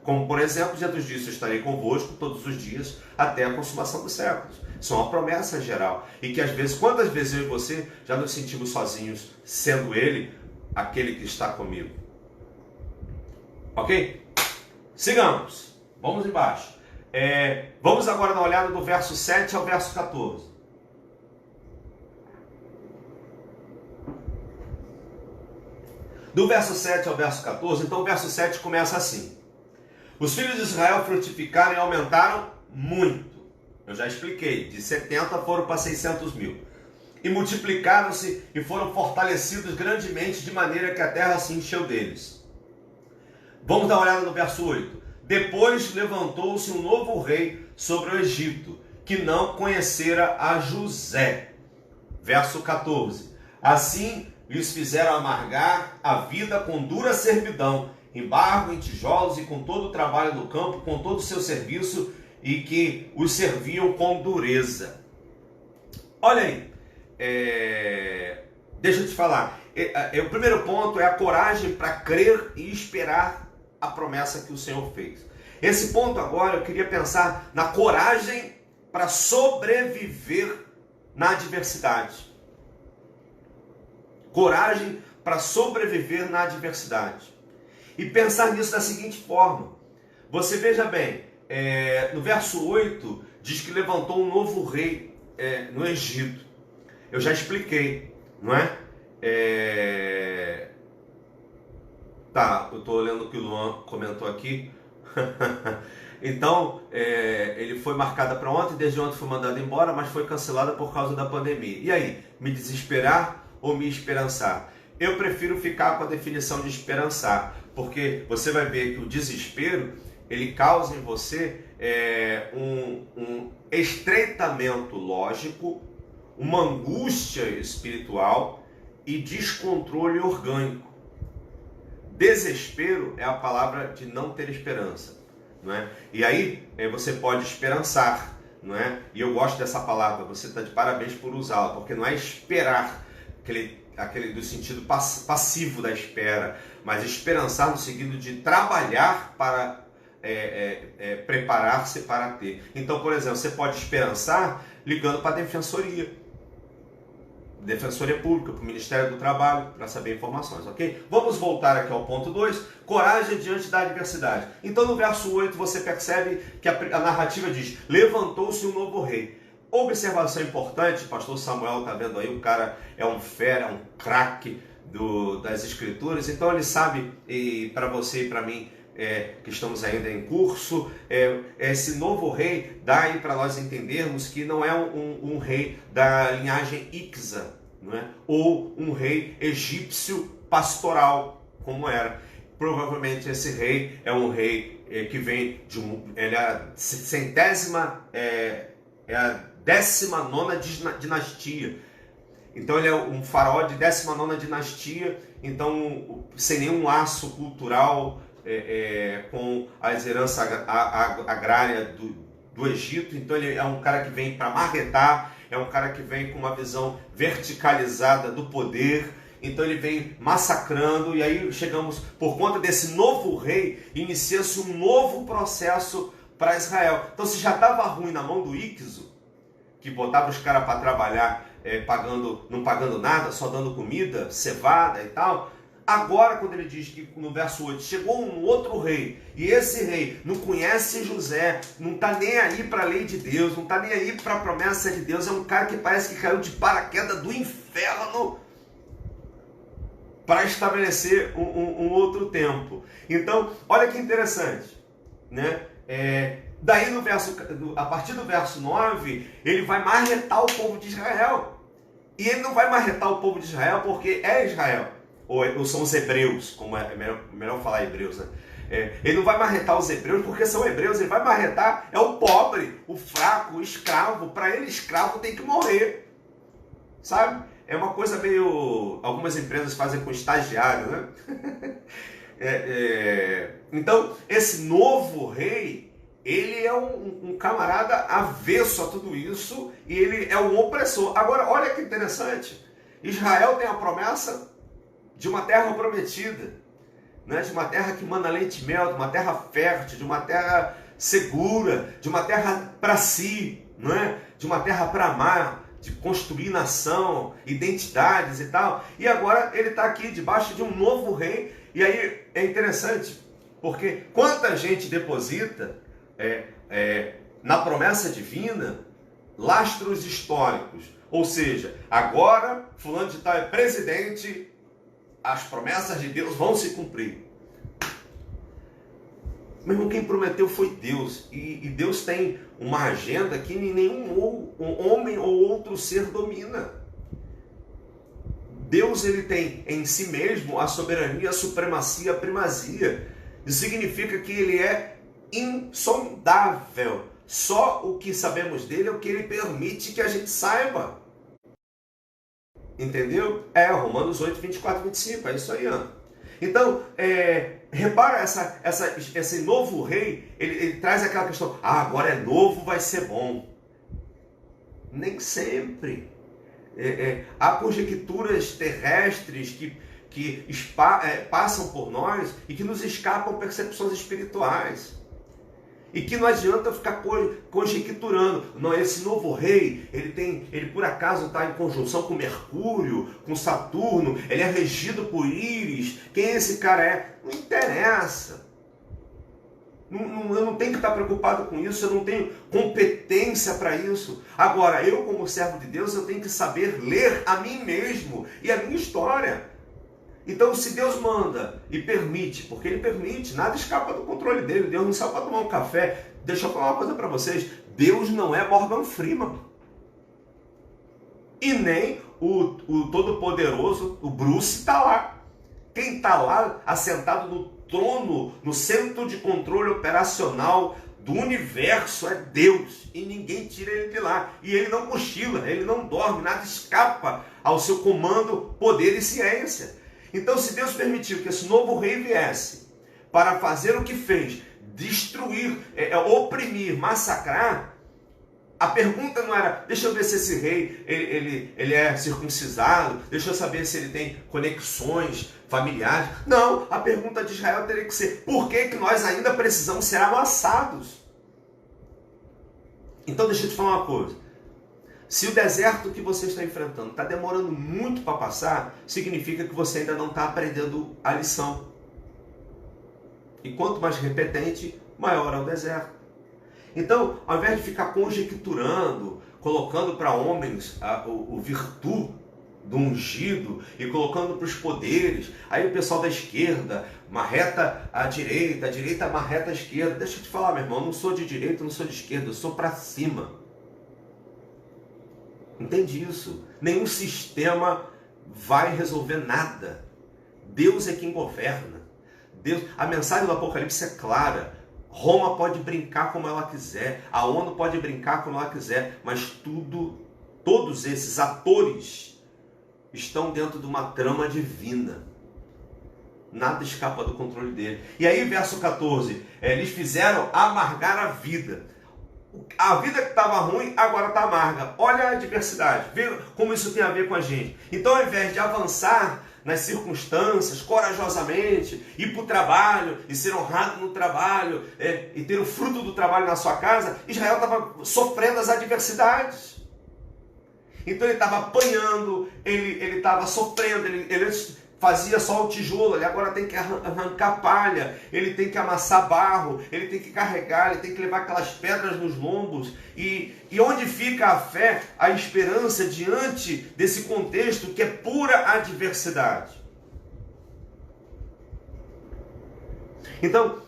Como, por exemplo, Jesus disse, eu estarei convosco todos os dias até a consumação dos séculos. Isso é uma promessa geral. E que às vezes, quantas vezes eu e você já nos sentimos sozinhos, sendo Ele aquele que está comigo. Ok? Sigamos. Vamos embaixo. Vamos agora dar uma olhada do verso 7 ao verso 14. Do verso 7 ao verso 14, então o verso 7 começa assim. Os filhos de Israel frutificaram e aumentaram muito. Eu já expliquei, de 70 foram para 600 mil. E multiplicaram-se e foram fortalecidos grandemente, de maneira que a terra se encheu deles. Vamos dar uma olhada no verso 8. Depois levantou-se um novo rei sobre o Egito, que não conhecera a José. Verso 14. Assim lhes fizeram amargar a vida com dura servidão, em barro, em tijolos e com todo o trabalho do campo, com todo o seu serviço, e que os serviam com dureza. Olha aí, deixa eu te falar, o primeiro ponto é a coragem para crer e esperar a promessa que o Senhor fez. Esse ponto agora eu queria pensar na coragem para sobreviver na adversidade. Coragem para sobreviver na adversidade. E pensar nisso da seguinte forma. Você veja bem, no verso 8 diz que levantou um novo rei no Egito. Eu já expliquei, não é? Tá, eu estou olhando o que o Luan comentou aqui. Então, ele foi marcado para ontem, desde ontem foi mandado embora, mas foi cancelada por causa da pandemia. E aí, me desesperar ou me esperançar? Eu prefiro ficar com a definição de esperançar, porque você vai ver que o desespero, ele causa em você um estreitamento lógico, uma angústia espiritual e descontrole orgânico. Desespero é a palavra de não ter esperança, não é? E aí você pode esperançar, não é? E eu gosto dessa palavra, você está de parabéns por usá-la, porque não é esperar, aquele do sentido passivo da espera, mas esperançar no sentido de trabalhar para preparar-se para ter. Então, por exemplo, você pode esperançar ligando para a Defensoria Pública, para o Ministério do Trabalho, para saber informações, ok? Vamos voltar aqui ao ponto 2, coragem diante da adversidade. Então, no verso 8, você percebe que a narrativa diz, levantou-se um novo rei. Observação importante, pastor Samuel está vendo aí, o cara é um fera, é um craque das escrituras, então ele sabe, e para você e para mim, que estamos ainda em curso, esse novo rei dá aí para nós entendermos que não é um rei da linhagem Ixa, não é? Ou um rei egípcio pastoral, como era. Provavelmente esse rei é um rei que vem ele é a centésima, é a 19ª dinastia. Então ele é um faraó de 19ª dinastia, então sem nenhum laço cultural com as heranças agrárias do Egito. Então ele é um cara que vem para marretar, é um cara que vem com uma visão verticalizada do poder. Então ele vem massacrando, e aí chegamos, por conta desse novo rei, inicia-se um novo processo para Israel. Então se já estava ruim na mão do Ixiso, que botava os caras para trabalhar não pagando nada, só dando comida, cevada e tal. Agora, quando ele diz que no verso 8, chegou um outro rei, e esse rei não conhece José, não está nem aí para a lei de Deus, não está nem aí para a promessa de Deus, é um cara que parece que caiu de paraquedas do inferno para estabelecer um outro tempo. Então, olha que interessante, né? Daí a partir do verso 9, ele vai marretar o povo de Israel. E ele não vai marretar o povo de Israel porque é Israel, ou são os hebreus, como é melhor falar hebreus, né? Ele não vai marretar os hebreus porque são hebreus, ele vai marretar o pobre, o fraco, o escravo. Para ele, escravo tem que morrer, sabe? É uma coisa meio... Algumas empresas fazem com estagiário, né? Então, esse novo rei, ele é um camarada avesso a tudo isso, e ele é um opressor. Agora, olha que interessante. Israel tem a promessa de uma terra prometida, né? De uma terra que manda leite e mel, de uma terra fértil, de uma terra segura, de uma terra para si, não é? De uma terra para amar, de construir nação, identidades e tal. E agora ele está aqui debaixo de um novo rei. E aí é interessante, porque quanta gente deposita na promessa divina lastros históricos. Ou seja, agora fulano de tal é presidente, as promessas de Deus vão se cumprir. Meu irmão, quem prometeu foi Deus. E Deus tem uma agenda que nenhum homem ou outro ser domina. Deus, ele tem em si mesmo a soberania, a supremacia, a primazia. Isso significa que ele é insondável. Só o que sabemos dele é o que ele permite que a gente saiba. Entendeu? Romanos 8, 24, 25. É isso aí, Ana. Então, repara esse novo rei, ele traz aquela questão, agora é novo, vai ser bom. Nem sempre. Há conjecturas terrestres que passam por nós e que nos escapam percepções espirituais. E que não adianta ficar conjecturando. Não, esse novo rei, ele por acaso está em conjunção com Mercúrio, com Saturno, ele é regido por Íris. Quem esse cara é? Não interessa. Eu não tenho que estar preocupado com isso, eu não tenho competência para isso. Agora, eu como servo de Deus, eu tenho que saber ler a mim mesmo e a minha história. Então, se Deus manda e permite, porque Ele permite, nada escapa do controle dele. Deus não saiu para tomar um café. Deixa eu falar uma coisa para vocês. Deus não é Morgan Freeman. E nem o Todo-Poderoso, o Bruce, está lá. Quem está lá, assentado no trono, no centro de controle operacional do universo, é Deus. E ninguém tira Ele de lá. E Ele não cochila, Ele não dorme, nada escapa ao seu comando, poder e ciência. Então, se Deus permitiu que esse novo rei viesse para fazer o que fez, destruir, oprimir, massacrar, a pergunta não era, deixa eu ver se esse rei ele é circuncisado, deixa eu saber se ele tem conexões familiares. Não, a pergunta de Israel teria que ser, por que nós ainda precisamos ser amassados? Então deixa eu te falar uma coisa, se o deserto que você está enfrentando está demorando muito para passar, significa que você ainda não está aprendendo a lição. E quanto mais repetente, maior é o deserto. Então, ao invés de ficar conjecturando, colocando para homens o virtude do ungido e colocando para os poderes, aí o pessoal da esquerda marreta a direita marreta a esquerda. Deixa eu te falar, meu irmão, eu não sou de direita, eu não sou de esquerda, eu sou para cima. Entende isso? Nenhum sistema vai resolver nada. Deus é quem governa. Deus, a mensagem do Apocalipse é clara. Roma pode brincar como ela quiser, a ONU pode brincar como ela quiser, mas todos esses atores estão dentro de uma trama divina. Nada escapa do controle dele. E aí, verso 14, eles fizeram amargar a vida. A vida que estava ruim, agora está amarga. Olha a adversidade, vê como isso tem a ver com a gente. Então, ao invés de avançar nas circunstâncias, corajosamente, ir para o trabalho e ser honrado no trabalho, e ter o fruto do trabalho na sua casa, Israel estava sofrendo as adversidades. Então ele estava apanhando, ele estava sofrendo, ele fazia só o tijolo, ele agora tem que arrancar palha, ele tem que amassar barro, ele tem que carregar, ele tem que levar aquelas pedras nos lombos. E onde fica a fé, a esperança diante desse contexto que é pura adversidade? Então,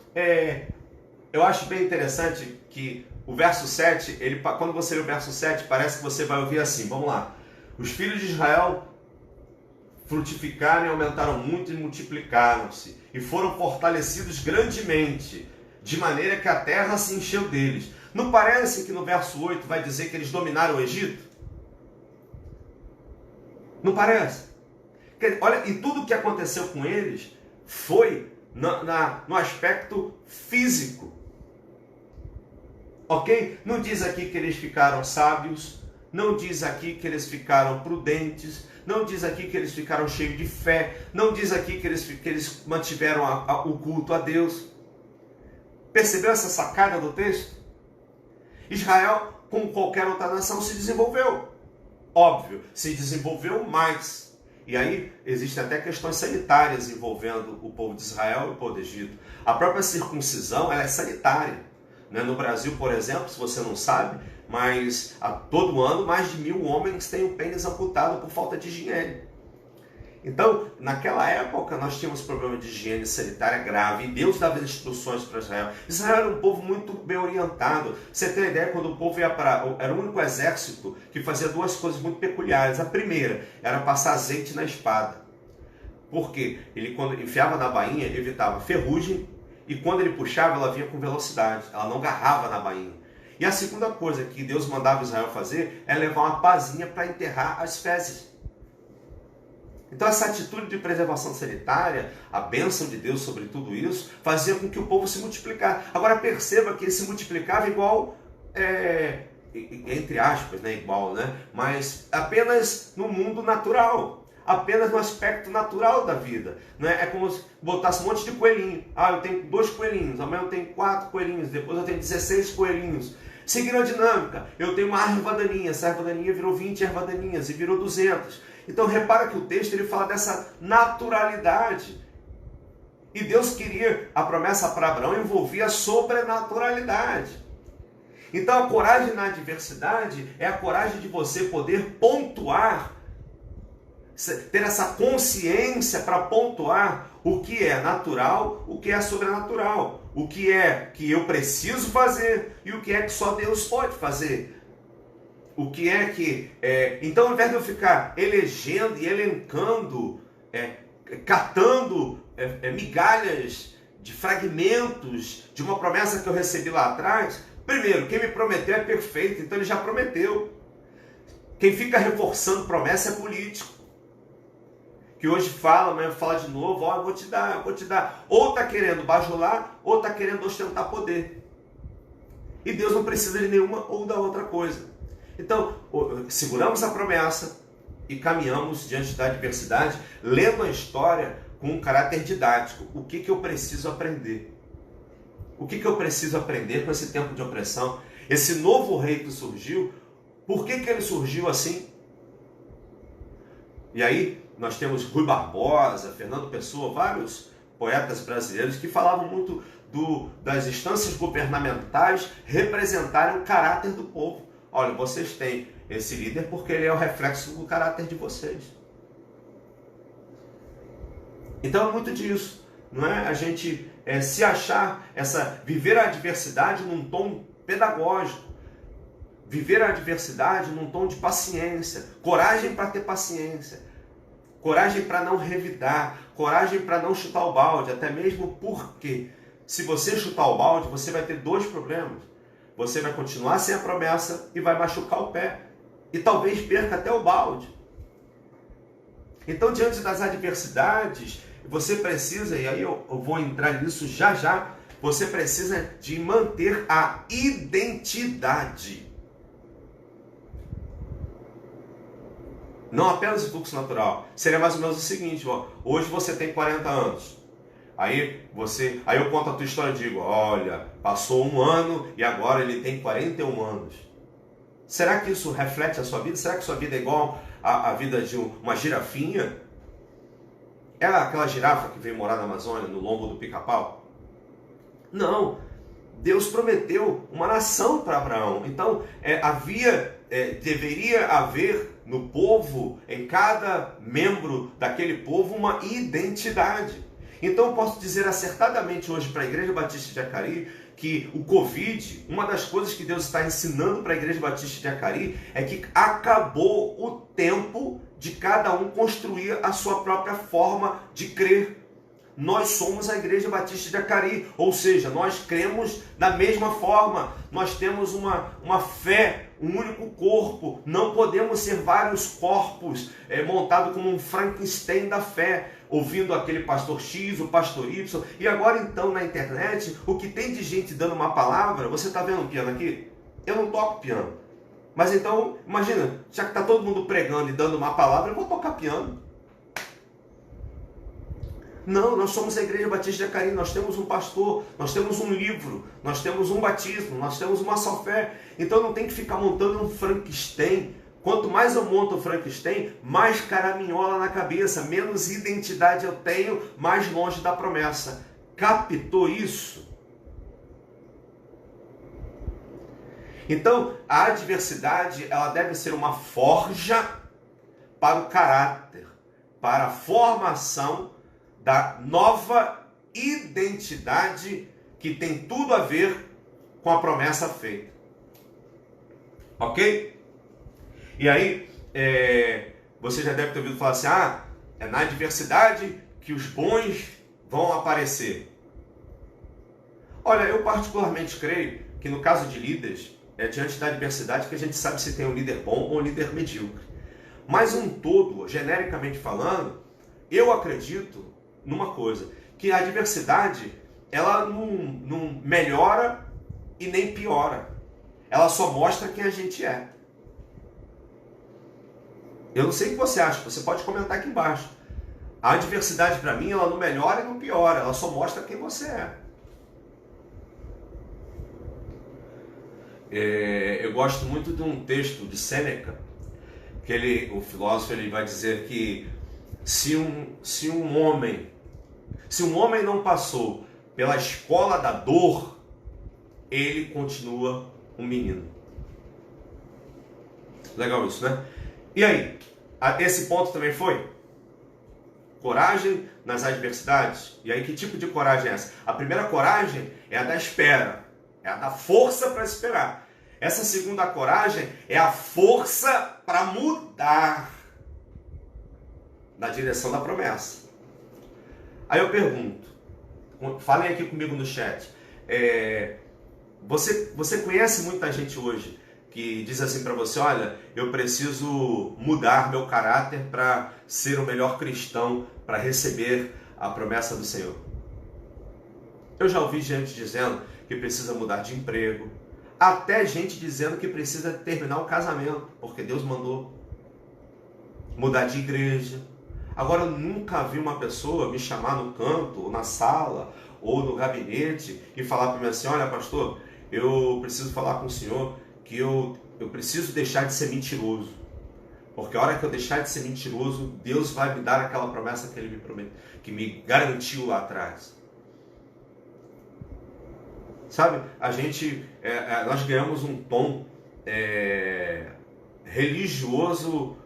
eu acho bem interessante que o verso 7, quando você lê o verso 7, parece que você vai ouvir assim, vamos lá. Os filhos de Israel frutificaram e aumentaram muito e multiplicaram-se, e foram fortalecidos grandemente, de maneira que a terra se encheu deles. Não parece que no verso 8 vai dizer que eles dominaram o Egito? Não parece? Olha, e tudo o que aconteceu com eles foi no aspecto físico. Ok? Não diz aqui que eles ficaram sábios, não diz aqui que eles ficaram prudentes, não diz aqui que eles ficaram cheios de fé, não diz aqui que eles mantiveram o culto a Deus. Percebeu essa sacada do texto? Israel, como qualquer outra nação, se desenvolveu. Óbvio, se desenvolveu mais. E aí existem até questões sanitárias envolvendo o povo de Israel e o povo do Egito. A própria circuncisão, ela é sanitária. No Brasil, por exemplo, se você não sabe, mas a todo ano mais de 1.000 homens têm o pênis amputado por falta de higiene. Então, naquela época, nós tínhamos problema de higiene sanitária grave e Deus dava instruções para Israel. Israel era um povo muito bem orientado. Você tem ideia, quando o povo ia para... Era o único exército que fazia duas coisas muito peculiares. A primeira era passar azeite na espada. Por quê? Ele, quando enfiava na bainha, evitava ferrugem, e quando ele puxava, ela vinha com velocidade. Ela não agarrava na bainha. E a segunda coisa que Deus mandava Israel fazer é levar uma pazinha para enterrar as fezes. Então essa atitude de preservação sanitária, a bênção de Deus sobre tudo isso, fazia com que o povo se multiplicasse. Agora perceba que ele se multiplicava igual, entre aspas, igual, mas apenas no mundo natural. Apenas no aspecto natural da vida. É como se botasse um monte de coelhinho. Eu tenho 2 coelhinhos, amanhã eu tenho 4 coelhinhos, depois eu tenho 16 coelhinhos. Seguindo a dinâmica, eu tenho uma erva daninha, essa erva daninha virou 20 ervas daninhas e virou 200. Então repara que o texto ele fala dessa naturalidade. E Deus queria, a promessa para Abraão envolvia a sobrenaturalidade. Então a coragem na adversidade é a coragem de você poder pontuar, ter essa consciência para pontuar o que é natural, o que é sobrenatural, o que é que eu preciso fazer e o que é que só Deus pode fazer. O que é que... Então, ao invés de eu ficar elegendo e elencando, catando migalhas de fragmentos de uma promessa que eu recebi lá atrás, primeiro, quem me prometeu é perfeito, então ele já prometeu. Quem fica reforçando promessa é político. que hoje fala, amanhã fala de novo, ó, eu vou te dar, eu vou te dar. Ou está querendo bajular, ou está querendo ostentar poder. E Deus não precisa de nenhuma ou da outra coisa. Então, seguramos a promessa e caminhamos diante da adversidade, lendo a história com um caráter didático. O que eu preciso aprender? O que eu preciso aprender com esse tempo de opressão? Esse novo rei que surgiu, por que ele surgiu assim? E aí nós temos Rui Barbosa, Fernando Pessoa, vários poetas brasileiros que falavam muito das instâncias governamentais representarem o caráter do povo. Olha, vocês têm esse líder porque ele é o reflexo do caráter de vocês. Então é muito disso, não é? A gente se achar, viver a adversidade num tom pedagógico, viver a adversidade num tom de paciência, coragem para ter paciência, coragem para não revidar, coragem para não chutar o balde, até mesmo porque se você chutar o balde, você vai ter dois problemas. Você vai continuar sem a promessa e vai machucar o pé. E talvez perca até o balde. Então, diante das adversidades, você precisa, e aí eu vou entrar nisso já já, você precisa de manter a identidade. Não apenas o fluxo natural. Seria mais ou menos o seguinte, ó, hoje você tem 40 anos. Aí eu conto a tua história e digo, olha, passou um ano e agora ele tem 41 anos. Será que isso reflete a sua vida? Será que sua vida é igual à vida de uma girafinha? É aquela girafa que veio morar na Amazônia, no lombo do pica-pau? Não. Deus prometeu uma nação para Abraão. Então, deveria haver no povo, em cada membro daquele povo, uma identidade. Então eu posso dizer acertadamente hoje para a Igreja Batista de Acari que o Covid, uma das coisas que Deus está ensinando para a Igreja Batista de Acari é que acabou o tempo de cada um construir a sua própria forma de crer. Nós somos a Igreja Batista de Acari, ou seja, nós cremos da mesma forma, nós temos uma fé, um único corpo, não podemos ser vários corpos montados como um Frankenstein da fé, ouvindo aquele pastor X, o pastor Y, e agora então na internet, o que tem de gente dando uma palavra, você está vendo o piano aqui? Eu não toco piano, mas então, imagina, já que está todo mundo pregando e dando uma palavra, eu vou tocar piano. Não, nós somos a Igreja Batista de Acari, nós temos um pastor, nós temos um livro, nós temos um batismo, nós temos uma só fé. Então não tem que ficar montando um Frankenstein. Quanto mais eu monto o Frankenstein, mais caraminhola na cabeça, menos identidade eu tenho, mais longe da promessa. Captou isso? Então, a adversidade, ela deve ser uma forja para o caráter, para a formação da nova identidade que tem tudo a ver com a promessa feita. Ok? E aí, você já deve ter ouvido falar assim, é na adversidade que os bons vão aparecer. Olha, eu particularmente creio que no caso de líderes, é diante da adversidade que a gente sabe se tem um líder bom ou um líder medíocre. Mas um todo, genericamente falando, eu acredito numa coisa, que a adversidade, ela não melhora e nem piora. Ela só mostra quem a gente é. Eu não sei o que você acha, você pode comentar aqui embaixo. A adversidade para mim, ela não melhora e não piora, ela só mostra quem você é. Eu gosto muito de um texto de Sêneca, que o filósofo vai dizer que se um homem não passou pela escola da dor, ele continua um menino. Legal isso, né? E aí, esse ponto também foi? Coragem nas adversidades. E aí, que tipo de coragem é essa? A primeira coragem é a da espera, é a da força para esperar. Essa segunda coragem é a força para mudar na direção da promessa. Aí eu pergunto, falem aqui comigo no chat, você conhece muita gente hoje que diz assim para você: olha, eu preciso mudar meu caráter para ser o melhor cristão, para receber a promessa do Senhor. Eu já ouvi gente dizendo que precisa mudar de emprego, até gente dizendo que precisa terminar o casamento, porque Deus mandou. Mudar de igreja. Agora, eu nunca vi uma pessoa me chamar no canto, ou na sala, ou no gabinete e falar para mim assim: olha, pastor, eu preciso falar com o senhor que eu preciso deixar de ser mentiroso. Porque a hora que eu deixar de ser mentiroso, Deus vai me dar aquela promessa que Ele me prometeu, que me garantiu lá atrás. Sabe, nós ganhamos um tom religioso,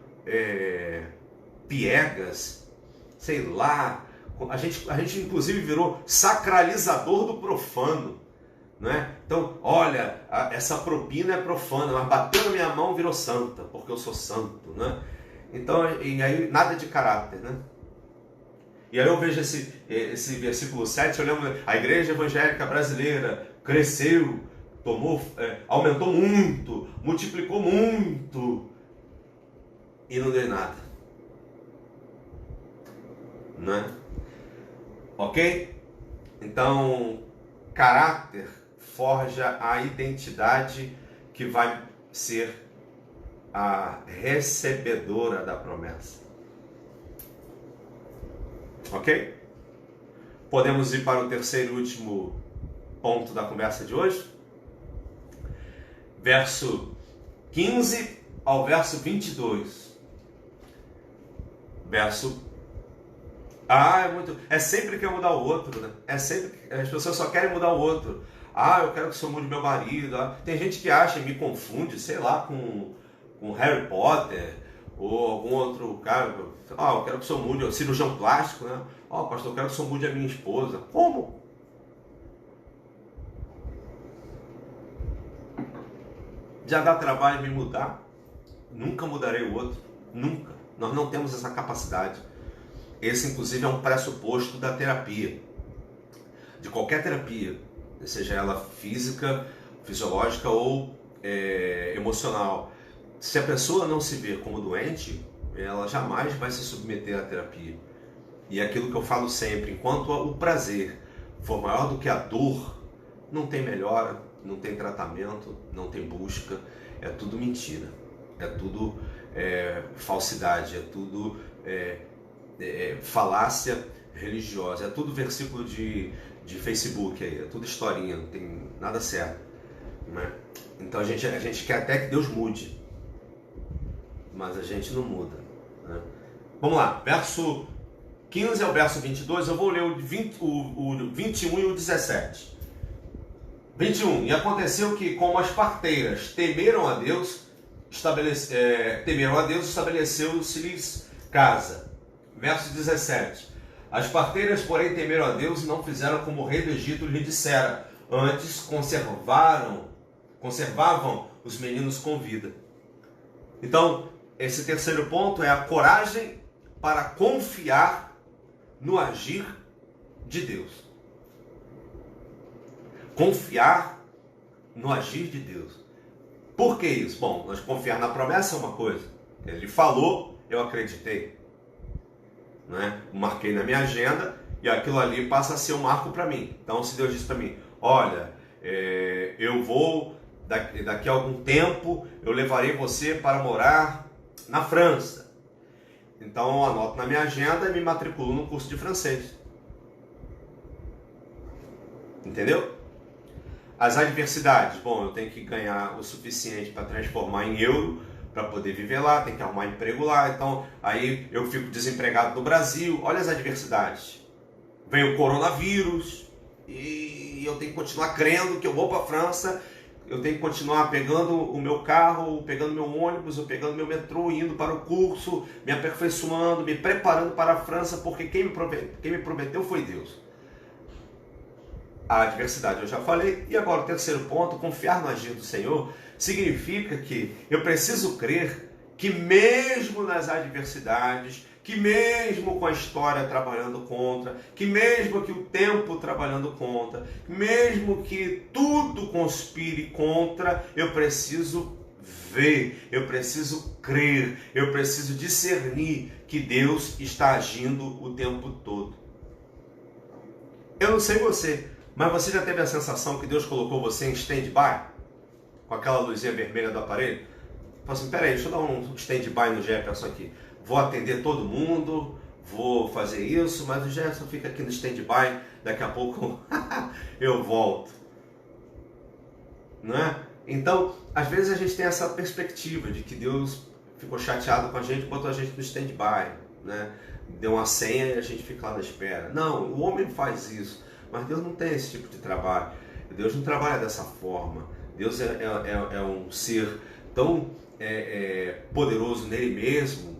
piegas, sei lá. A gente inclusive virou sacralizador do profano, né? Então, olha, essa propina é profana, mas bateu na minha mão virou santa, porque eu sou santo, né? Então, e aí nada de caráter, né? E aí eu vejo esse versículo 7, eu lembro, a igreja evangélica brasileira cresceu, aumentou muito, multiplicou muito, e não deu nada, né? Ok? Então, caráter forja a identidade que vai ser a recebedora da promessa. Ok? Podemos ir para o terceiro e último ponto da conversa de hoje? Verso 15 ao verso 22. É sempre que mudar o outro, né? As pessoas só querem mudar o outro. Eu quero que o senhor mude meu marido. Tem gente que acha e me confunde, sei lá, com Harry Potter ou algum outro cara. Eu quero que o senhor mude, o cirurgião plástico, né? Pastor, eu quero que o senhor mude a minha esposa. Como? Já dá trabalho me mudar? Nunca mudarei o outro. Nunca. Nós não temos essa capacidade. Esse, inclusive, é um pressuposto da terapia. De qualquer terapia, seja ela física, fisiológica ou emocional. Se a pessoa não se vê como doente, ela jamais vai se submeter à terapia. E é aquilo que eu falo sempre: enquanto o prazer for maior do que a dor, não tem melhora, não tem tratamento, não tem busca, é tudo mentira, é tudo falsidade, é tudo falácia religiosa, é tudo versículo de Facebook aí, é tudo historinha, não tem nada certo, né? Então a gente quer até que Deus mude, mas a gente não muda, né? Vamos lá, verso 15 ao verso 22, eu vou ler o 21 e o 17. 21. E aconteceu que, como as parteiras temeram a Deus, estabeleceu-se-lhes casa. Verso 17. As parteiras, porém, temeram a Deus e não fizeram como o rei do Egito lhe dissera. Antes conservavam os meninos com vida. Então, esse terceiro ponto é a coragem para confiar no agir de Deus. Confiar no agir de Deus. Por que isso? Bom, nós confiar na promessa é uma coisa. Ele falou, eu acreditei, né? Marquei na minha agenda e aquilo ali passa a ser um marco para mim. Então, se Deus diz para mim: olha, eu vou, daqui a algum tempo, eu levarei você para morar na França. Então, eu anoto na minha agenda e me matriculo no curso de francês. Entendeu? As adversidades, bom, eu tenho que ganhar o suficiente para transformar em euro, para poder viver lá, tenho que arrumar emprego lá, então aí eu fico desempregado no Brasil. Olha as adversidades. Vem o coronavírus e eu tenho que continuar crendo que eu vou para a França, eu tenho que continuar pegando o meu carro, pegando meu ônibus, ou pegando meu metrô, indo para o curso, me aperfeiçoando, me preparando para a França, porque quem me prometeu foi Deus. A adversidade eu já falei. E agora o terceiro ponto, confiar no agir do Senhor, significa que eu preciso crer que mesmo nas adversidades, que mesmo com a história trabalhando contra, que mesmo que o tempo trabalhando contra, mesmo que tudo conspire contra, eu preciso ver, eu preciso crer, eu preciso discernir que Deus está agindo o tempo todo. Eu não sei você, mas você já teve a sensação que Deus colocou você em stand-by? Com aquela luzinha vermelha do aparelho? Fala assim, peraí, deixa eu dar um stand-by no Jefferson aqui. Vou atender todo mundo, vou fazer isso, mas o Jefferson fica aqui no stand-by, daqui a pouco eu volto. Não é? Então, às vezes a gente tem essa perspectiva de que Deus ficou chateado com a gente, botou a gente no stand-by, né? Deu uma senha e a gente fica lá na espera. Não, o homem faz isso, mas Deus não tem esse tipo de trabalho. Deus não trabalha dessa forma. Deus é um ser tão poderoso nele mesmo,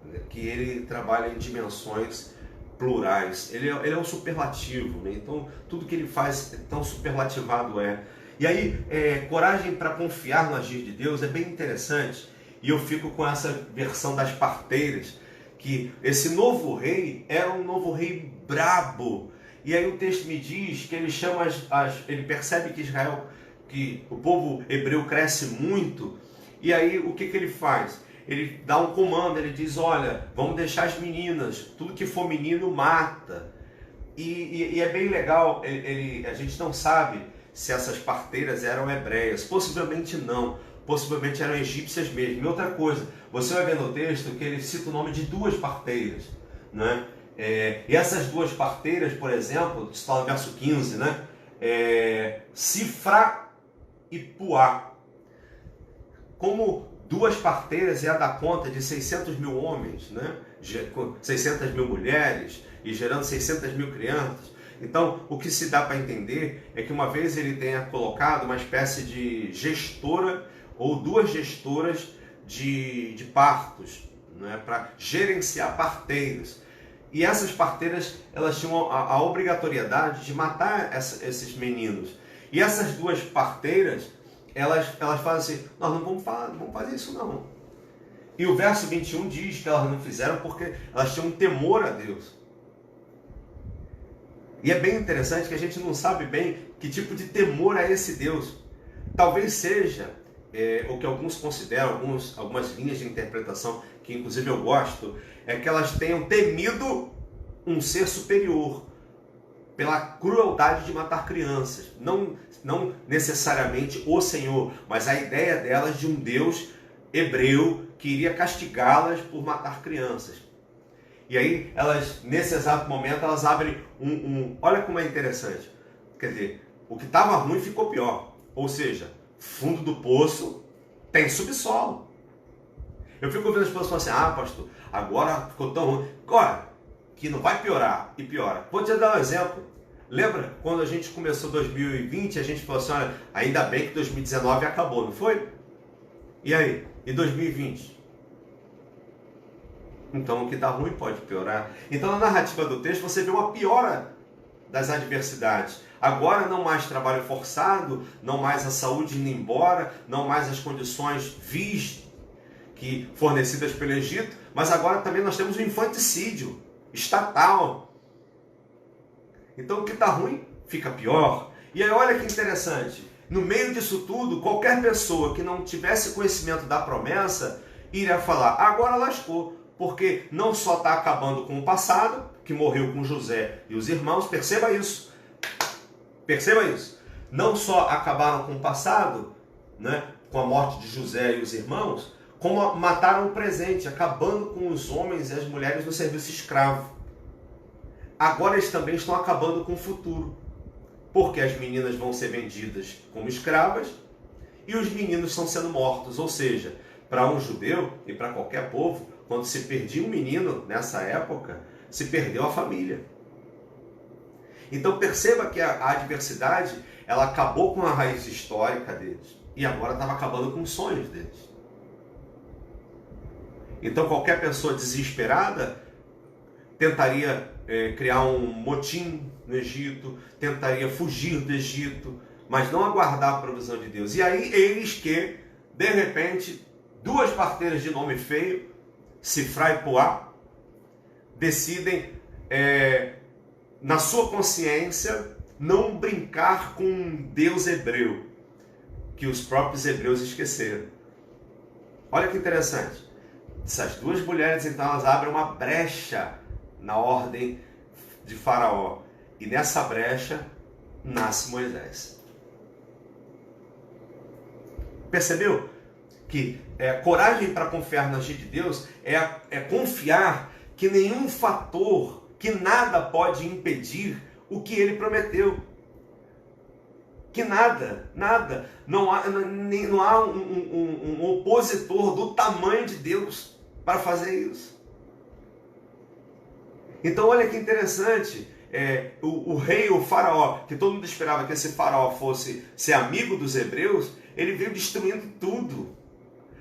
né, que ele trabalha em dimensões plurais. Ele é um superlativo, né? Então tudo que ele faz é tão superlativado é. E aí, coragem para confiar no agir de Deus é bem interessante. E eu fico com essa versão das parteiras, que esse novo rei era um novo rei brabo. E aí o texto me diz que ele chama ele percebe que que o povo hebreu cresce muito. E aí o que ele faz? Ele dá um comando, ele diz, olha, vamos deixar as meninas, tudo que for menino mata. E é bem legal, a gente não sabe se essas parteiras eram hebreias, possivelmente não, possivelmente eram egípcias mesmo. E outra coisa, você vai ver no texto que ele cita o nome de duas parteiras, né? E essas duas parteiras, por exemplo, está no verso 15, né? Sifra e Puá. Como duas parteiras ia dar conta de 600 mil homens, né? 600 mil mulheres e gerando 600 mil crianças. Então, o que se dá para entender é que uma vez ele tenha colocado uma espécie de gestora ou duas gestoras de partos, né, para gerenciar parteiros. E essas parteiras, elas tinham a obrigatoriedade de matar esses meninos. E essas duas parteiras, elas fazem assim, nós não vamos fazer isso não. E o verso 21 diz que elas não fizeram porque elas tinham um temor a Deus. E é bem interessante que a gente não sabe bem que tipo de temor é esse Deus. Talvez seja o que alguns consideram, algumas linhas de interpretação, que inclusive eu gosto, é que elas tenham temido um ser superior, pela crueldade de matar crianças. Não necessariamente o Senhor, mas a ideia delas de um Deus hebreu que iria castigá-las por matar crianças. E aí, elas, nesse exato momento, elas abrem olha como é interessante. Quer dizer, o que estava ruim ficou pior. Ou seja, fundo do poço tem subsolo. Eu fico ouvindo as pessoas falando assim, pastor, agora ficou tão ruim. Agora, que não vai piorar e piora. Vou te dar um exemplo. Lembra quando a gente começou 2020, a gente falou assim, olha, ainda bem que 2019 acabou, não foi? E aí? E 2020? Então o que está ruim pode piorar. Então na narrativa do texto você vê uma piora das adversidades. Agora não mais trabalho forçado, não mais a saúde indo embora, não mais as condições fornecidas pelo Egito, mas agora também nós temos o infanticídio estatal. Então o que está ruim fica pior. E aí olha que interessante, no meio disso tudo, qualquer pessoa que não tivesse conhecimento da promessa iria falar, agora lascou. Porque não só está acabando com o passado, que morreu com José e os irmãos, perceba isso. Perceba isso. Não só acabaram com o passado, né, com a morte de José e os irmãos, como mataram o presente, acabando com os homens e as mulheres no serviço escravo. Agora eles também estão acabando com o futuro. Porque as meninas vão ser vendidas como escravas e os meninos estão sendo mortos. Ou seja, para um judeu e para qualquer povo, quando se perdia um menino nessa época, se perdeu a família. Então perceba que a adversidade, ela acabou com a raiz histórica deles e agora estava acabando com os sonhos deles. Então qualquer pessoa desesperada tentaria criar um motim no Egito, tentaria fugir do Egito, mas não aguardar a provisão de Deus. E aí eis que, de repente, duas parteiras de nome feio, Sifra e Puá, decidem, na sua consciência, não brincar com um Deus hebreu, que os próprios hebreus esqueceram. Olha que interessante. Essas duas mulheres, então, elas abrem uma brecha na ordem de Faraó. E nessa brecha nasce Moisés. Percebeu? Que coragem para confiar na agir de Deus é confiar que nenhum fator, que nada pode impedir o que ele prometeu. Que nada, não há um opositor do tamanho de Deus para fazer isso. Então olha que interessante, o rei, o faraó, que todo mundo esperava que esse faraó fosse ser amigo dos hebreus, ele veio destruindo tudo.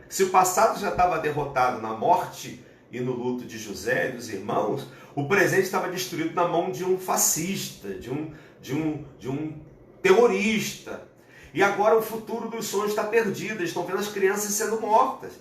Se o passado já estava derrotado na morte e no luto de José e dos irmãos, o presente estava destruído na mão de um fascista, de um terrorista. E agora o futuro dos sonhos está perdido, eles estão vendo as crianças sendo mortas.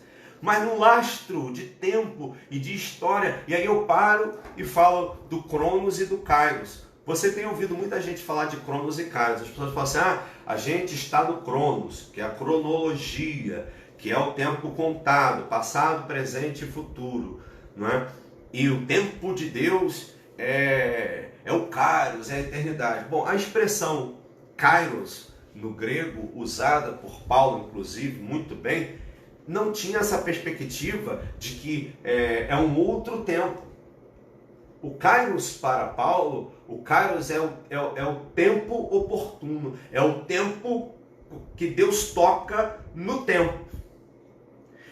Mas no lastro de tempo e de história, e aí eu paro e falo do Cronos e do Kairos. Você tem ouvido muita gente falar de Cronos e Kairos. As pessoas falam assim, a gente está no Cronos, que é a cronologia, que é o tempo contado, passado, presente e futuro, não é? E o tempo de Deus é o Kairos, é a eternidade. Bom, a expressão Kairos, no grego, usada por Paulo, inclusive, muito bem, não tinha essa perspectiva de que é um outro tempo. O Kairos para Paulo, o Kairos é o tempo oportuno, é o tempo que Deus toca no tempo.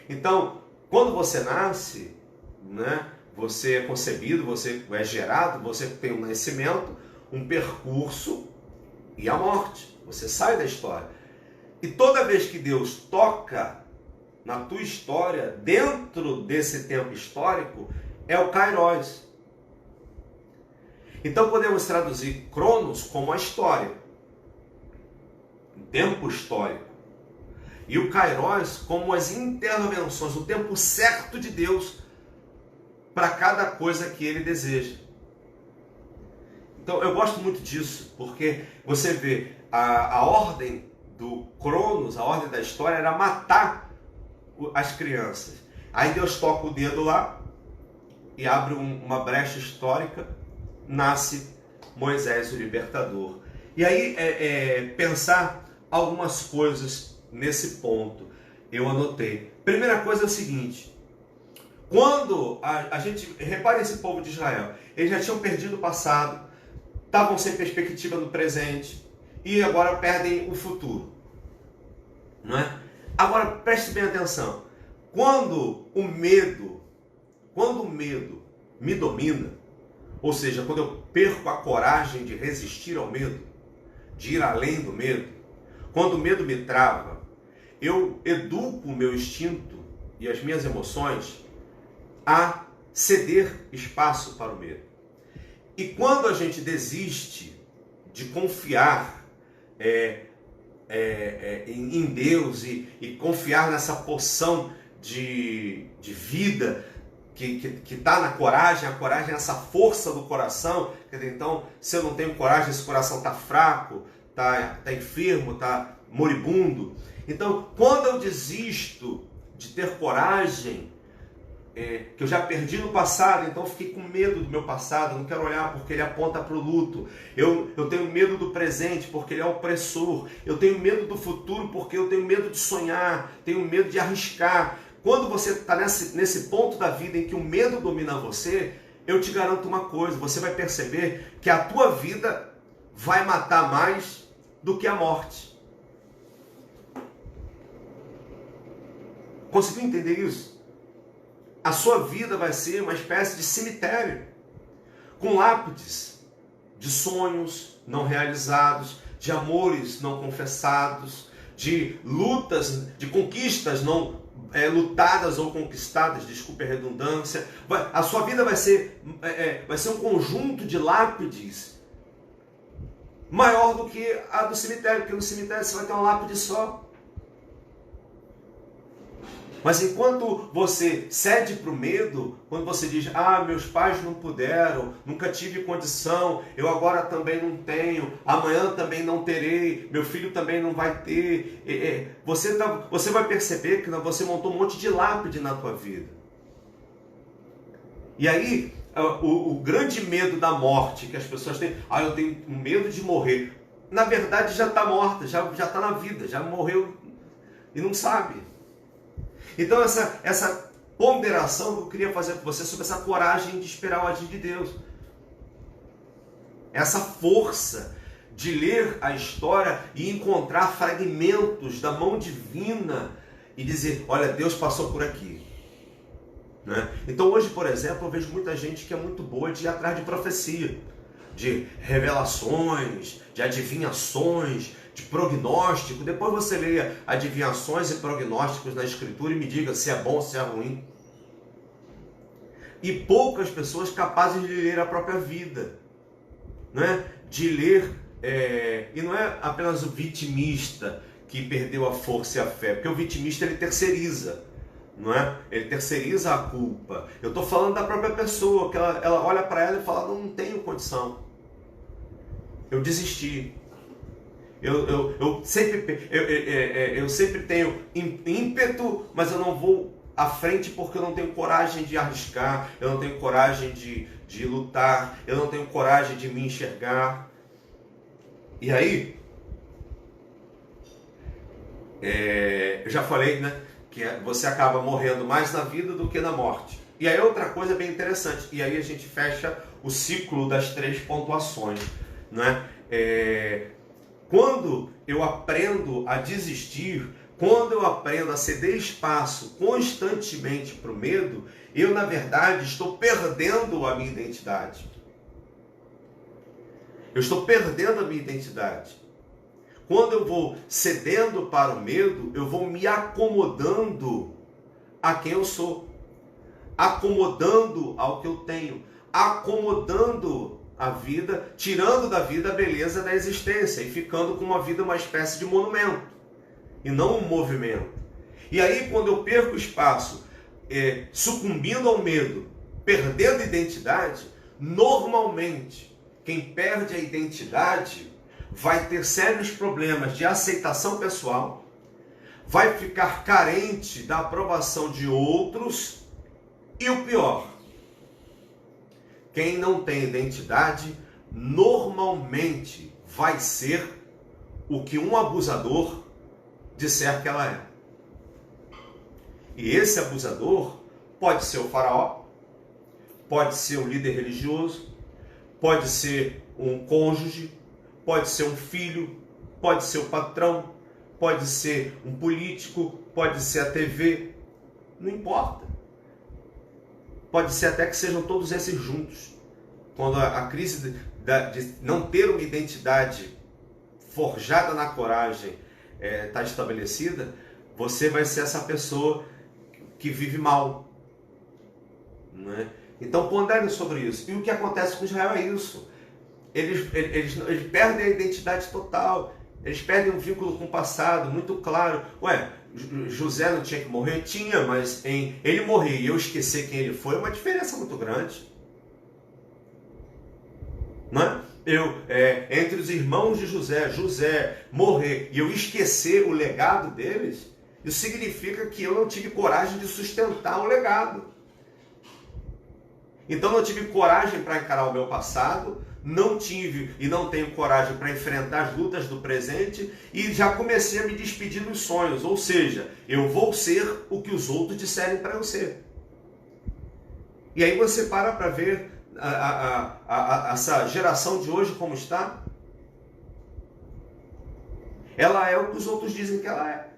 Então, quando você nasce, né, você é concebido, você é gerado, você tem um nascimento, um percurso e a morte. Você sai da história. E toda vez que Deus toca na tua história, dentro desse tempo histórico, é o Kairos. Então podemos traduzir Cronos como a história, o tempo histórico. E o Kairos como as intervenções, o tempo certo de Deus para cada coisa que Ele deseja. Então eu gosto muito disso, porque você vê a ordem do Cronos, a ordem da história era matar as crianças. Aí Deus toca o dedo lá e abre uma brecha histórica, nasce Moisés, o libertador. E aí pensar algumas coisas nesse ponto. Eu anotei. Primeira coisa é o seguinte: quando a gente repara esse povo de Israel, eles já tinham perdido o passado, estavam sem perspectiva no presente e agora perdem o futuro, não é? Agora preste bem atenção. Quando o medo me domina, ou seja, quando eu perco a coragem de resistir ao medo, de ir além do medo, quando o medo me trava, eu educo o meu instinto e as minhas emoções a ceder espaço para o medo. E quando a gente desiste de confiar em Deus e confiar nessa porção de vida que está na coragem, a coragem é essa força do coração. Quer dizer, então, se eu não tenho coragem, esse coração está fraco, está enfermo, está moribundo. Então, quando eu desisto de ter coragem, que eu já perdi no passado, então eu fiquei com medo do meu passado, eu não quero olhar porque ele aponta para o luto. Eu tenho medo do presente porque ele é opressor. Eu tenho medo do futuro porque eu tenho medo de sonhar, tenho medo de arriscar. Quando você está nesse ponto da vida em que o medo domina você, eu te garanto uma coisa: você vai perceber que a tua vida vai matar mais do que a morte. Conseguiu entender isso? A sua vida vai ser uma espécie de cemitério, com lápides de sonhos não realizados, de amores não confessados, de lutas, de conquistas não lutadas ou conquistadas, desculpe a redundância. A sua vida vai ser um conjunto de lápides maior do que a do cemitério, porque no cemitério você vai ter uma lápide só. Mas enquanto você cede para o medo, quando você diz, meus pais não puderam, nunca tive condição, eu agora também não tenho, amanhã também não terei, meu filho também não vai ter, você vai perceber que você montou um monte de lápide na tua vida. E aí, o grande medo da morte que as pessoas têm, eu tenho medo de morrer. Na verdade já está morta, já está na vida, já morreu e não sabe. Então essa ponderação que eu queria fazer com você sobre essa coragem de esperar o agir de Deus. Essa força de ler a história e encontrar fragmentos da mão divina e dizer, olha, Deus passou por aqui. Né? Então hoje, por exemplo, eu vejo muita gente que é muito boa de ir atrás de profecia, de revelações, de adivinhações, de prognóstico. Depois você leia adivinhações e prognósticos na Escritura e me diga se é bom ou se é ruim. E poucas pessoas capazes de ler a própria vida, né? De ler, e não é apenas o vitimista que perdeu a força e a fé, porque o vitimista ele terceiriza. Não é? Ele terceiriza a culpa. Eu estou falando da própria pessoa, que ela olha para ela e fala, não tenho condição. Eu desisti. Eu sempre tenho ímpeto, mas eu não vou à frente porque eu não tenho coragem de arriscar, eu não tenho coragem de lutar, eu não tenho coragem de me enxergar. E aí, eu já falei, né? Que você acaba morrendo mais na vida do que na morte. E aí outra coisa bem interessante, e aí a gente fecha o ciclo das 3 pontuações, né? Quando eu aprendo a desistir, quando eu aprendo a ceder espaço constantemente para o medo, eu na verdade estou perdendo a minha identidade. Eu estou perdendo a minha identidade. Quando eu vou cedendo para o medo, eu vou me acomodando a quem eu sou, acomodando ao que eu tenho, acomodando a vida, tirando da vida a beleza da existência e ficando com uma vida uma espécie de monumento e não um movimento. E aí quando eu perco espaço, sucumbindo ao medo, perdendo identidade, normalmente quem perde a identidade vai ter sérios problemas de aceitação pessoal, vai ficar carente da aprovação de outros e o pior, quem não tem identidade normalmente vai ser o que um abusador disser que ela é. E esse abusador pode ser o faraó, pode ser um líder religioso, pode ser um cônjuge, pode ser um filho, pode ser o patrão, pode ser um político, pode ser a TV, não importa. Pode ser até que sejam todos esses juntos. Quando a crise de não ter uma identidade forjada na coragem está estabelecida, você vai ser essa pessoa que vive mal. Né? Então pondere sobre isso. E o que acontece com Israel é isso. Eles perdem a identidade total, eles perdem um vínculo com o passado, muito claro. José não tinha que morrer? Tinha, mas em ele morrer e eu esquecer quem ele foi é uma diferença muito grande. Não é? Entre os irmãos de José morrer e eu esquecer o legado deles, isso significa que eu não tive coragem de sustentar o legado. Então não tive coragem para encarar o meu passado, não tive e não tenho coragem para enfrentar as lutas do presente e já comecei a me despedir dos sonhos, ou seja, eu vou ser o que os outros disserem para eu ser. E aí você para ver essa geração de hoje como está. Ela é o que os outros dizem que ela é.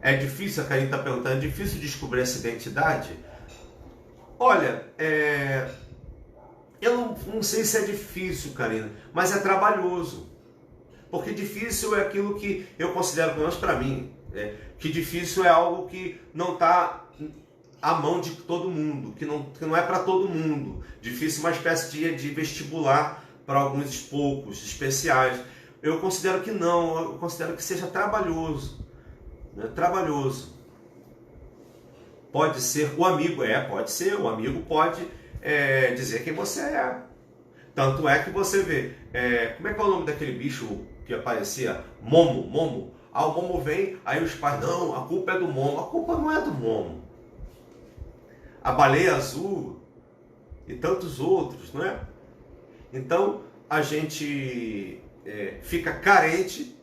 É difícil, a Karine está perguntando, é difícil descobrir essa identidade? Olha, eu não sei se é difícil, Karine, mas é trabalhoso. Porque difícil é aquilo que eu considero, pelo menos para mim, que difícil é algo que não está à mão de todo mundo, que não é para todo mundo. Difícil é uma espécie de vestibular para alguns poucos, especiais. Eu considero que não, eu considero que seja trabalhoso. Né? Trabalhoso. Pode ser o amigo, pode ser, o amigo pode dizer quem você é. Tanto é que você vê, como é que é o nome daquele bicho que aparecia? Momo. Ah, o Momo vem, aí os pais, não, a culpa é do Momo. A culpa não é do Momo. A baleia azul e tantos outros, não é? Então, a gente fica carente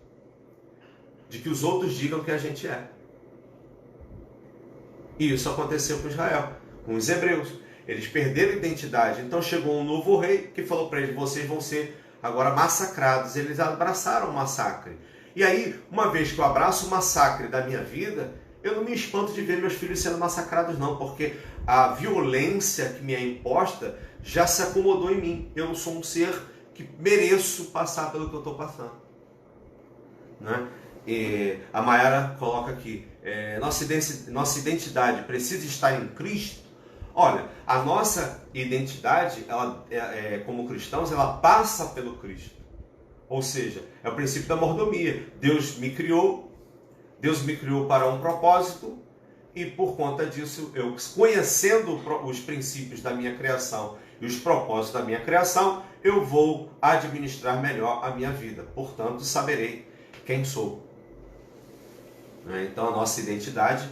de que os outros digam que a gente é. E isso aconteceu com Israel, com os hebreus. Eles perderam a identidade. Então chegou um novo rei que falou para eles, vocês vão ser agora massacrados. Eles abraçaram o massacre. E aí, uma vez que eu abraço o massacre da minha vida, eu não me espanto de ver meus filhos sendo massacrados não, porque a violência que me é imposta já se acomodou em mim. Eu não sou um ser que mereço passar pelo que eu estou passando. Né? E a Mayara coloca aqui, nossa identidade precisa estar em Cristo. Olha, a nossa identidade, ela, como cristãos, ela passa pelo Cristo. Ou seja, é o princípio da mordomia. Deus me criou para um propósito e por conta disso, eu conhecendo os princípios da minha criação e os propósitos da minha criação, eu vou administrar melhor a minha vida. Portanto, saberei quem sou. Então, a nossa identidade,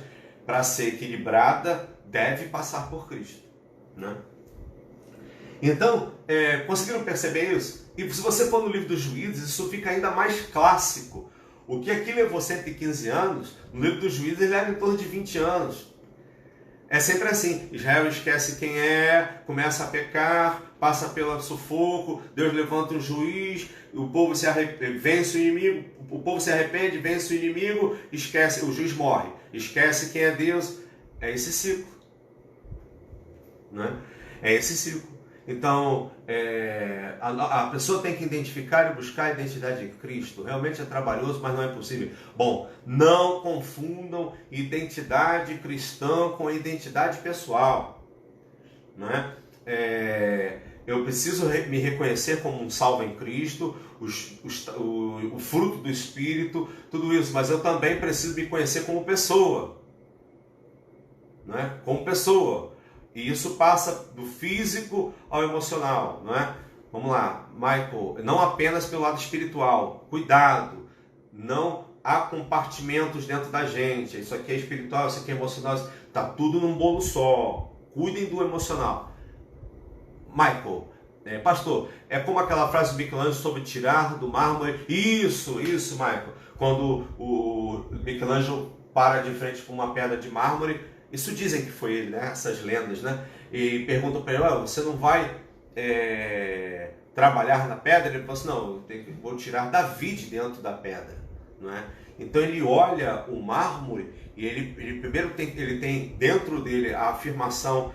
para ser equilibrada, deve passar por Cristo. Né? Então, conseguiram perceber isso? E se você for no livro dos Juízes, isso fica ainda mais clássico. O que aqui levou 115 anos, no livro dos Juízes ele leva em torno de 20 anos. É sempre assim, Israel esquece quem é, começa a pecar, passa pelo sufoco, Deus levanta um juiz, o povo vence o inimigo, o povo se arrepende, vence o inimigo, esquece, o juiz morre, esquece quem é Deus. É esse ciclo. Né? É esse ciclo. Então, a pessoa tem que identificar e buscar a identidade de Cristo. Realmente é trabalhoso, mas não é possível. Bom, não confundam identidade cristã com identidade pessoal. Né? Eu preciso me reconhecer como um salvo em Cristo, o fruto do Espírito, tudo isso. Mas eu também preciso me conhecer como pessoa. Né? Como pessoa. E isso passa do físico ao emocional, não é? Vamos lá, Michael, não apenas pelo lado espiritual. Cuidado, não há compartimentos dentro da gente. Isso aqui é espiritual, isso aqui é emocional, está tudo num bolo só. Cuidem do emocional. Michael, pastor, é como aquela frase do Michelangelo sobre tirar do mármore. Isso, Michael. Quando o Michelangelo para de frente com uma pedra de mármore, isso dizem que foi ele, né? Essas lendas, né? E perguntam para ele, você não vai trabalhar na pedra? Ele falou assim, não, vou tirar Davi de dentro da pedra. Não é? Então ele olha o mármore e ele primeiro ele tem dentro dele a afirmação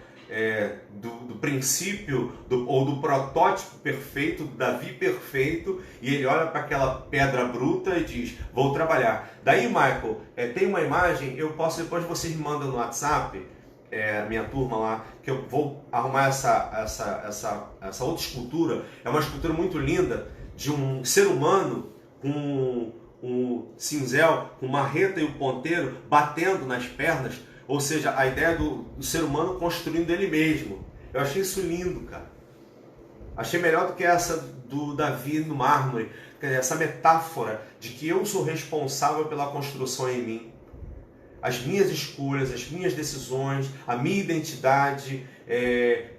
do princípio ou do protótipo perfeito, do Davi perfeito, e ele olha para aquela pedra bruta e diz, vou trabalhar. Daí, Michael, tem uma imagem, eu posso, depois vocês me mandam no WhatsApp, a minha turma lá, que eu vou arrumar essa outra escultura. É uma escultura muito linda de um ser humano com um cinzel, com marreta e o ponteiro batendo nas pernas. Ou seja, a ideia do ser humano construindo ele mesmo. Eu achei isso lindo, cara. Achei melhor do que essa do Davi no mármore. Essa metáfora de que eu sou responsável pela construção em mim. As minhas escolhas, as minhas decisões, a minha identidade,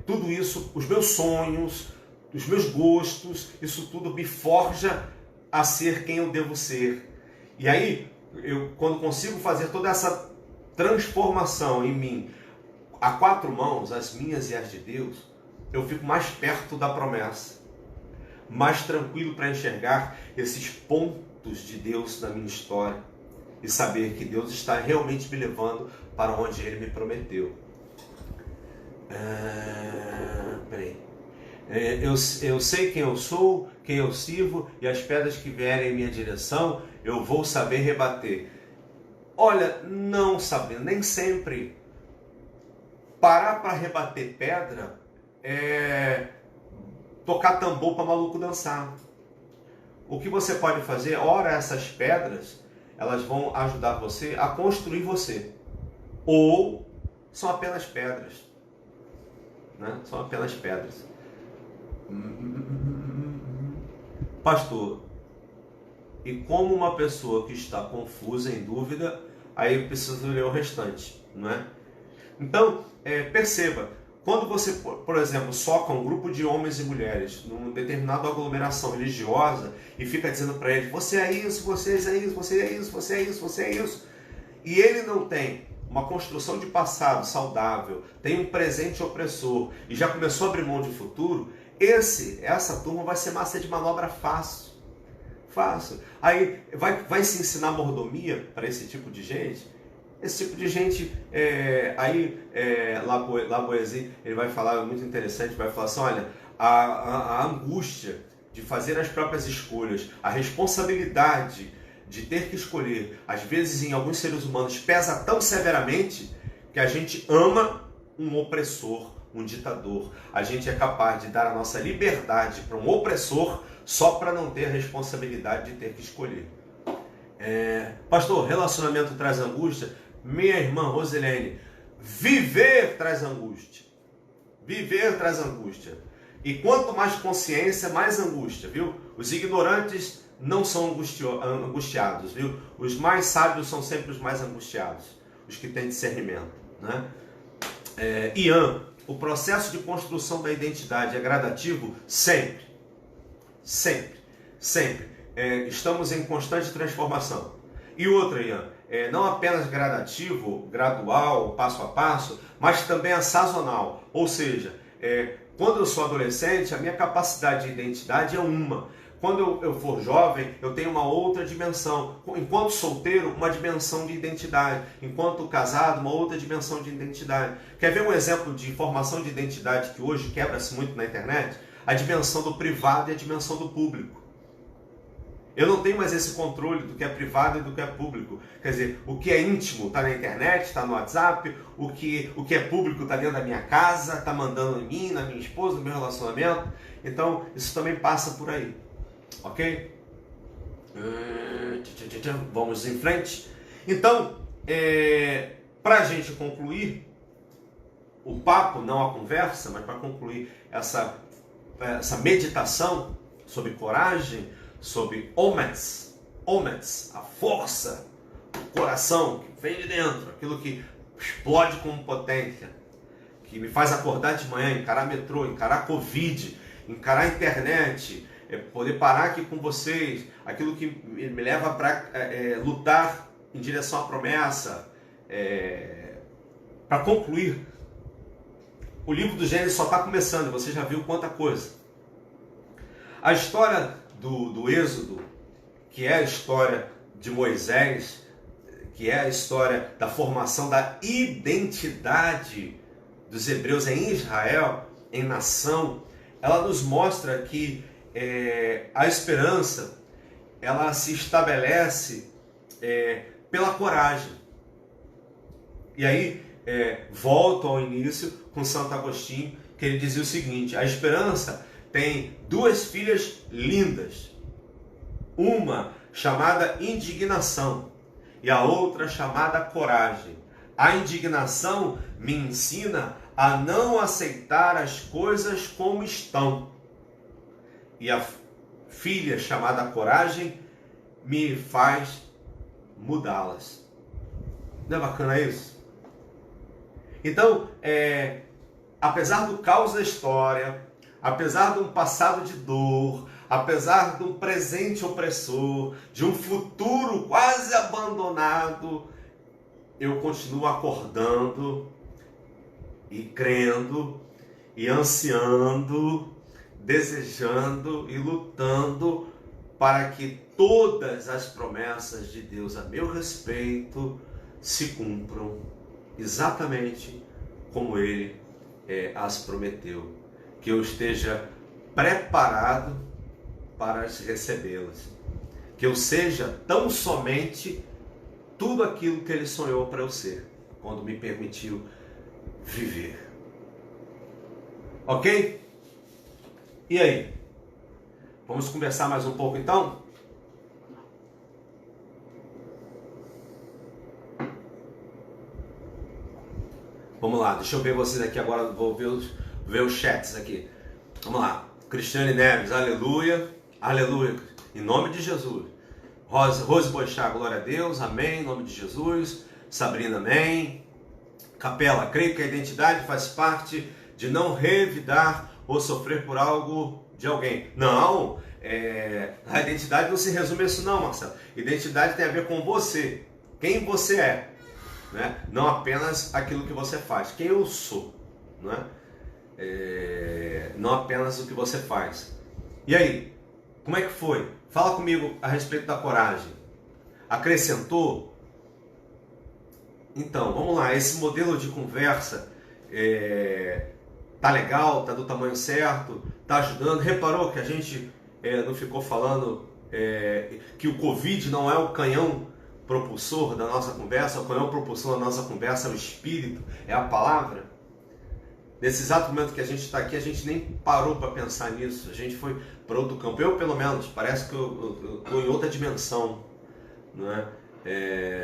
tudo isso, os meus sonhos, os meus gostos, isso tudo me forja a ser quem eu devo ser. E aí, quando consigo fazer toda essa transformação em mim, a quatro mãos, as minhas e as de Deus, eu fico mais perto da promessa, mais tranquilo para enxergar esses pontos de Deus na minha história e saber que Deus está realmente me levando para onde Ele me prometeu. Peraí. Eu sei quem eu sou, quem eu sirvo, e as pedras que vierem em minha direção, eu vou saber rebater. Olha, não sabendo, nem sempre. Parar para rebater pedra é tocar tambor para maluco dançar. o que você pode fazer, ora essas pedras, elas vão ajudar você a construir você. Ou são apenas pedras. Né? São apenas pedras. Pastor, e como uma pessoa que está confusa, em dúvida, aí eu preciso ler o restante, não é? Então, perceba, quando você, por exemplo, soca um grupo de homens e mulheres numa determinada aglomeração religiosa e fica dizendo para eles, você é isso, você é isso, você é isso, você é isso, você é isso, e ele não tem uma construção de passado saudável, tem um presente opressor e já começou a abrir mão de futuro, essa turma vai ser massa de manobra fácil. Fácil. Aí vai se ensinar mordomia para esse tipo de gente? Esse tipo de gente, Lavoisier, ele vai falar, muito interessante, vai falar assim, olha, a angústia de fazer as próprias escolhas, a responsabilidade de ter que escolher, às vezes em alguns seres humanos, pesa tão severamente que a gente ama um opressor, um ditador. A gente é capaz de dar a nossa liberdade para um opressor só para não ter a responsabilidade de ter que escolher. Pastor, relacionamento traz angústia? Minha irmã Rosilene, viver traz angústia. Viver traz angústia. E quanto mais consciência, mais angústia, viu? Os ignorantes não são angustiados, viu? Os mais sábios são sempre os mais angustiados, os que têm discernimento, né? Ian, o processo de construção da identidade é gradativo? Sempre. Sempre. Sempre. Estamos em constante transformação. E outra, Ian, não apenas gradativo, gradual, passo a passo, mas também é sazonal. Ou seja, quando eu sou adolescente, a minha capacidade de identidade é uma. Quando eu for jovem, eu tenho uma outra dimensão. Enquanto solteiro, uma dimensão de identidade. Enquanto casado, uma outra dimensão de identidade. Quer ver um exemplo de formação de identidade que hoje quebra-se muito na internet? A dimensão do privado e a dimensão do público. Eu não tenho mais esse controle do que é privado e do que é público. Quer dizer, o que é íntimo está na internet, está no WhatsApp, o que é público está dentro da minha casa, está mandando em mim, na minha esposa, no meu relacionamento. Então, isso também passa por aí. Ok? Vamos em frente. Então, para a gente concluir o papo, não a conversa, mas para concluir essa meditação sobre coragem, sobre omets, a força, o coração que vem de dentro, aquilo que explode com potência, que me faz acordar de manhã, encarar metrô, encarar Covid, encarar a internet, poder parar aqui com vocês, aquilo que me leva para lutar em direção à promessa, para concluir. O livro do Gênesis só está começando, você já viu quanta coisa. A história do Êxodo, que é a história de Moisés, que é a história da formação da identidade dos hebreus em Israel, em nação, ela nos mostra que a esperança, ela se estabelece pela coragem. E aí, volto ao início com Santo Agostinho, que ele dizia o seguinte: a esperança tem duas filhas lindas, uma chamada indignação e a outra chamada coragem. A indignação me ensina a não aceitar as coisas como estão, e a filha chamada coragem me faz mudá-las. Não é bacana isso? Então, apesar do caos da história, apesar de um passado de dor, apesar de um presente opressor, de um futuro quase abandonado, eu continuo acordando e crendo e ansiando, desejando e lutando para que todas as promessas de Deus a meu respeito se cumpram exatamente como Ele as prometeu. Que eu esteja preparado para recebê-las. Que eu seja tão somente tudo aquilo que Ele sonhou para eu ser, quando me permitiu viver. Ok? E aí? Vamos conversar mais um pouco então? Vamos lá, deixa eu ver vocês aqui agora, vou ver os chats aqui. Vamos lá, Cristiane Neves, aleluia, aleluia, em nome de Jesus. Rose Boixá, glória a Deus, amém, em nome de Jesus. Sabrina, amém. Capela, creio que a identidade faz parte de não revidar ou sofrer por algo de alguém. Não, a identidade não se resume a isso não, Marcelo. Identidade tem a ver com você, quem você é, né? Não apenas aquilo que você faz, quem eu sou, né? Não apenas o que você faz. E aí, como é que foi? Fala comigo a respeito da coragem. Acrescentou? Então, vamos lá, esse modelo de conversa tá legal, tá do tamanho certo, tá ajudando. Reparou que a gente não ficou falando que o Covid não é o canhão propulsor da nossa conversa, o canhão propulsor da nossa conversa é o Espírito, é a palavra. Nesse exato momento que a gente está aqui, a gente nem parou para pensar nisso, a gente foi para outro campo. Eu, pelo menos, parece que eu estou em outra dimensão, não é?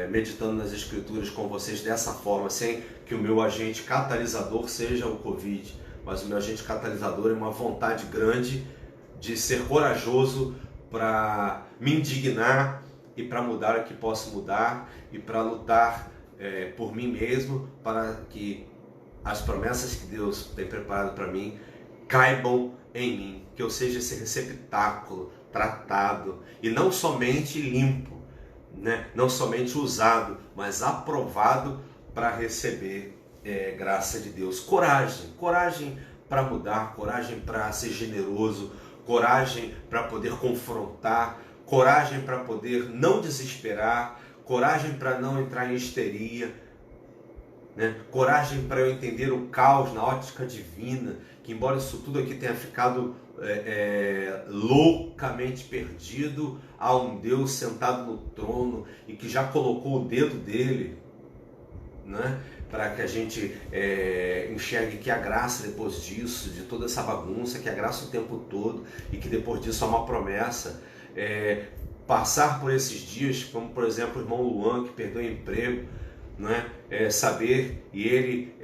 Meditando nas Escrituras com vocês dessa forma, sem que o meu agente catalisador seja o Covid, mas o meu agente catalisador é uma vontade grande de ser corajoso para me indignar e para mudar o que posso mudar e para lutar por mim mesmo, para que as promessas que Deus tem preparado para mim caibam em mim, que eu seja esse receptáculo tratado e não somente limpo, né? Não somente usado, mas aprovado para receber graça de Deus. Coragem para mudar, coragem para ser generoso, coragem para poder confrontar, coragem para poder não desesperar, coragem para não entrar em histeria, né? Coragem para eu entender o caos na ótica divina, que embora isso tudo aqui tenha ficado loucamente perdido, há um Deus sentado no trono e que já colocou o dedo dele, né? Para que a gente enxergue que a graça depois disso, de toda essa bagunça, que a graça o tempo todo e que depois disso há uma promessa. Passar por esses dias, como por exemplo o irmão Luan, que perdeu o emprego, né? Saber e ele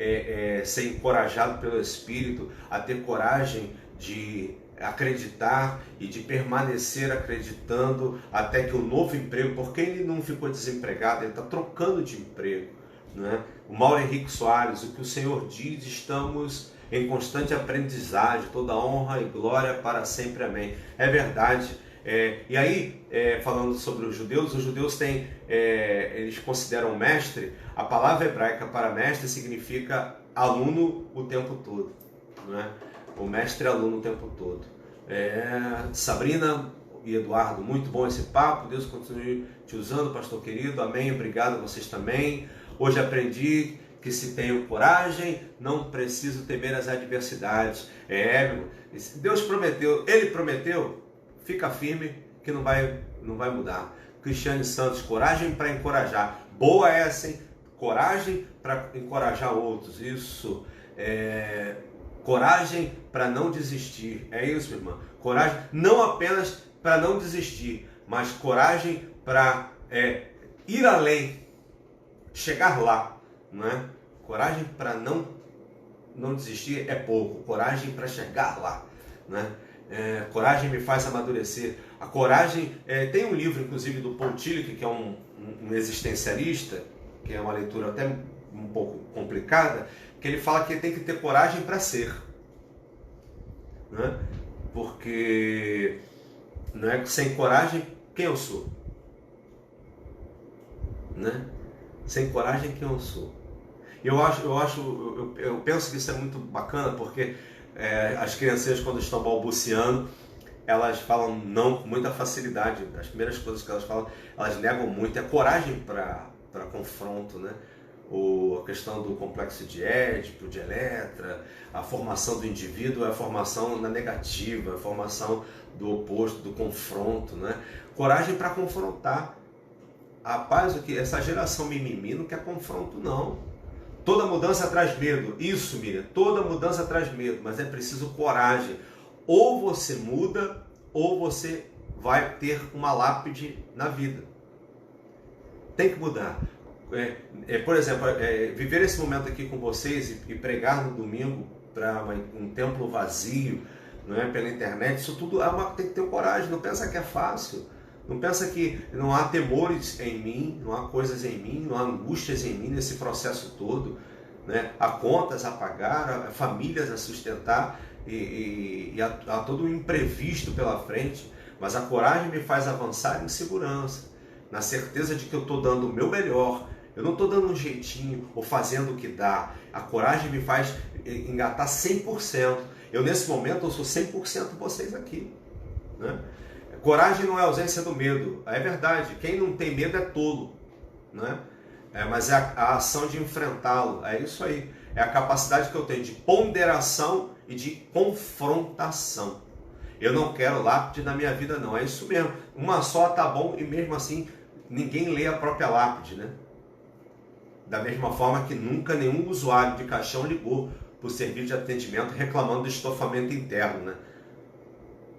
ser encorajado pelo Espírito a ter coragem de acreditar e de permanecer acreditando até que o novo emprego, porque ele não ficou desempregado, ele está trocando de emprego, né? O Mauro Henrique Soares, o que o Senhor diz, estamos em constante aprendizagem, toda honra e glória para sempre, amém. É verdade. E aí, falando sobre os judeus têm, eles consideram mestre, a palavra hebraica para mestre significa aluno o tempo todo, né? O mestre é aluno o tempo todo. Sabrina e Eduardo, muito bom esse papo, Deus continue te usando, pastor querido, amém, obrigado a vocês também. Hoje aprendi que se tenho coragem, não preciso temer as adversidades. Deus prometeu, Ele prometeu, fica firme que não vai mudar. Cristiane Santos, coragem para encorajar. Boa essa, hein? Coragem para encorajar outros. Isso. Coragem para não desistir. É isso, minha irmã. Coragem não apenas para não desistir, mas coragem para ir além, chegar lá, não é? Coragem para não desistir é pouco. Coragem para chegar lá, né? Coragem me faz amadurecer. A coragem, tem um livro inclusive do Paul Tillich, que é um existencialista, que é uma leitura até um pouco complicada, que ele fala que tem que ter coragem para ser, né? Porque não é sem coragem quem eu sou, né? Sem coragem quem eu sou. Eu penso que isso é muito bacana, porque as crianças, quando estão balbuciando, elas falam não com muita facilidade. As primeiras coisas que elas falam, elas negam muito. É coragem para confronto, né? A questão do complexo de Édipo, de Eletra, a formação do indivíduo é a formação na negativa, a formação do oposto, do confronto, né? Coragem para confrontar. Rapaz, essa geração mimimi não quer confronto, não. Toda mudança traz medo. Isso, Miriam, toda mudança traz medo, mas é preciso coragem. Ou você muda, ou você vai ter uma lápide na vida. Tem que mudar. Por exemplo, viver esse momento aqui com vocês e pregar no domingo para um templo vazio, não é, pela internet, isso tudo tem que ter coragem. Não pensa que é fácil. Não pensa que não há temores em mim, não há coisas em mim, não há angústias em mim nesse processo todo, né? Há contas a pagar, há famílias a sustentar e há todo um imprevisto pela frente. Mas a coragem me faz avançar em segurança, na certeza de que eu estou dando o meu melhor. Eu não estou dando um jeitinho ou fazendo o que dá. A coragem me faz engatar 100%. Eu, nesse momento, eu sou 100% vocês aqui, né? Coragem não é ausência do medo. É verdade. Quem não tem medo é tolo, né? Mas é a ação de enfrentá-lo. É isso aí. É a capacidade que eu tenho de ponderação e de confrontação. Eu não quero lápide na minha vida, não. É isso mesmo. Uma só tá bom e mesmo assim ninguém lê a própria lápide, né? Da mesma forma que nunca nenhum usuário de caixão ligou para o serviço de atendimento reclamando do estofamento interno, né?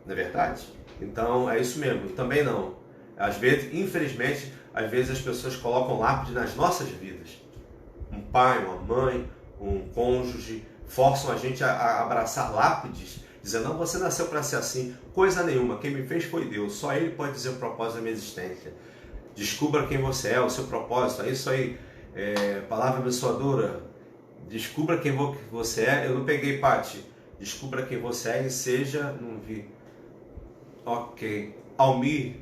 Não é verdade? Então é isso mesmo. Eu também não. Às vezes, infelizmente, às vezes as pessoas colocam lápide nas nossas vidas. Um pai, uma mãe, um cônjuge forçam a gente a abraçar lápides, dizendo, não, você nasceu para ser assim. Coisa nenhuma, quem me fez foi Deus, só Ele pode dizer o propósito da minha existência. Descubra quem você é, o seu propósito, é isso aí. Palavra abençoadora, descubra quem você é. Eu não peguei, Pati. Descubra quem você é e seja, não vi. Ok. Almir,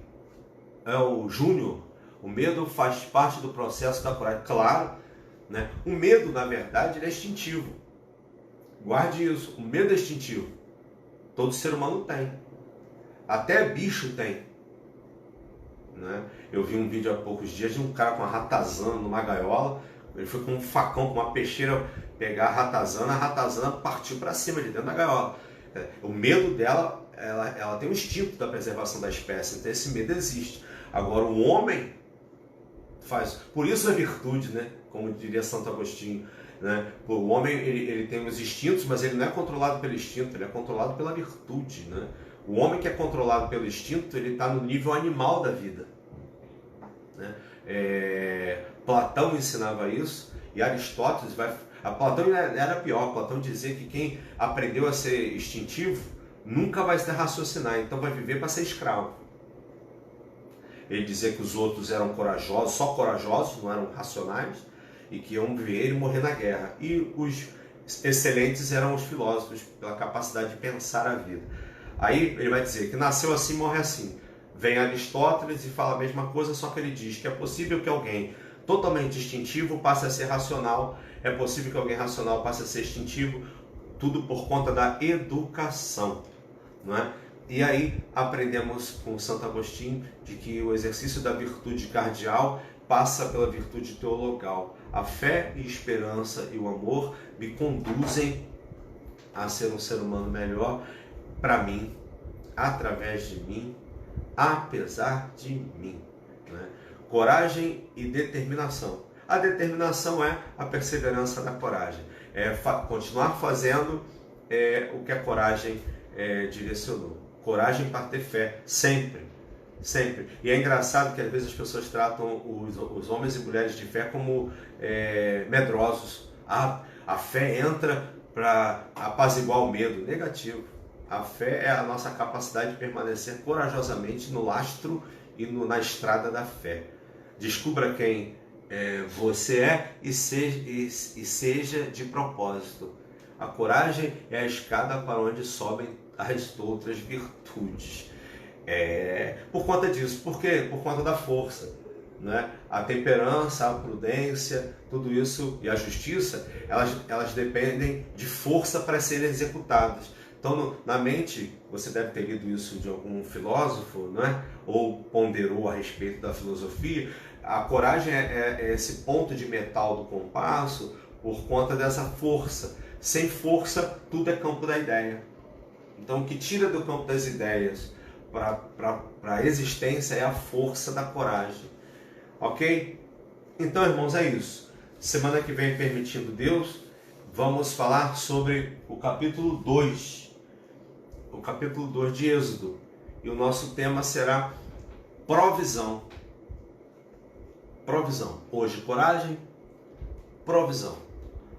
é o Júnior. O medo faz parte do processo da coragem. Claro, né? O medo, na verdade, ele é instintivo. Guarde isso. O medo é instintivo. Todo ser humano tem. Até bicho tem. Né? Eu vi um vídeo há poucos dias de um cara com uma ratazana numa gaiola. Ele foi com um facão, com uma peixeira, pegar a ratazana partiu para cima de dentro da gaiola. O medo dela, ela tem um instinto da preservação da espécie, então esse medo existe. Agora o homem faz, por isso é virtude, né? Como diria Santo Agostinho, né? O homem ele tem os instintos, mas ele não é controlado pelo instinto, ele é controlado pela virtude, né? O homem que é controlado pelo instinto, ele está no nível animal da vida, né? Platão ensinava isso e Aristóteles Platão era pior. Platão dizia que quem aprendeu a ser instintivo nunca vai se raciocinar, então vai viver para ser escravo. Ele dizia que os outros eram corajosos, só corajosos, não eram racionais, e que iam viver e morrer na guerra. E os excelentes eram os filósofos, pela capacidade de pensar a vida. Aí ele vai dizer que nasceu assim, morre assim. Vem Aristóteles e fala a mesma coisa, só que ele diz que é possível que alguém totalmente instintivo passe a ser racional, é possível que alguém racional passe a ser instintivo, tudo por conta da educação, não é? E aí aprendemos com Santo Agostinho de que o exercício da virtude cardial passa pela virtude teologal. A fé e a esperança e o amor me conduzem a ser um ser humano melhor para mim, através de mim, apesar de mim, né? Coragem e determinação. A determinação é a perseverança da coragem. Continuar fazendo o que a coragem direcionou. Coragem para ter fé, sempre. Sempre. E é engraçado que às vezes as pessoas tratam os homens e mulheres de fé como medrosos. A fé entra para apaziguar o medo. Negativo. A fé é a nossa capacidade de permanecer corajosamente no lastro e na estrada da fé. Descubra quem você é e seja de propósito. A coragem é a escada para onde sobem as outras virtudes. Por conta disso. Por quê? Por conta da força, né? A temperança, a prudência, tudo isso e a justiça, elas dependem de força para serem executadas. Então, na mente, você deve ter lido isso de algum filósofo, né? Ou ponderou a respeito da filosofia. A coragem é esse ponto de metal do compasso por conta dessa força. Sem força, tudo é campo da ideia. Então, o que tira do campo das ideias para a existência é a força da coragem. Ok? Então, irmãos, é isso. Semana que vem, permitindo Deus, vamos falar sobre o capítulo 2. O capítulo 2 de Êxodo. e o nosso tema será provisão. Provisão. Hoje, coragem, provisão.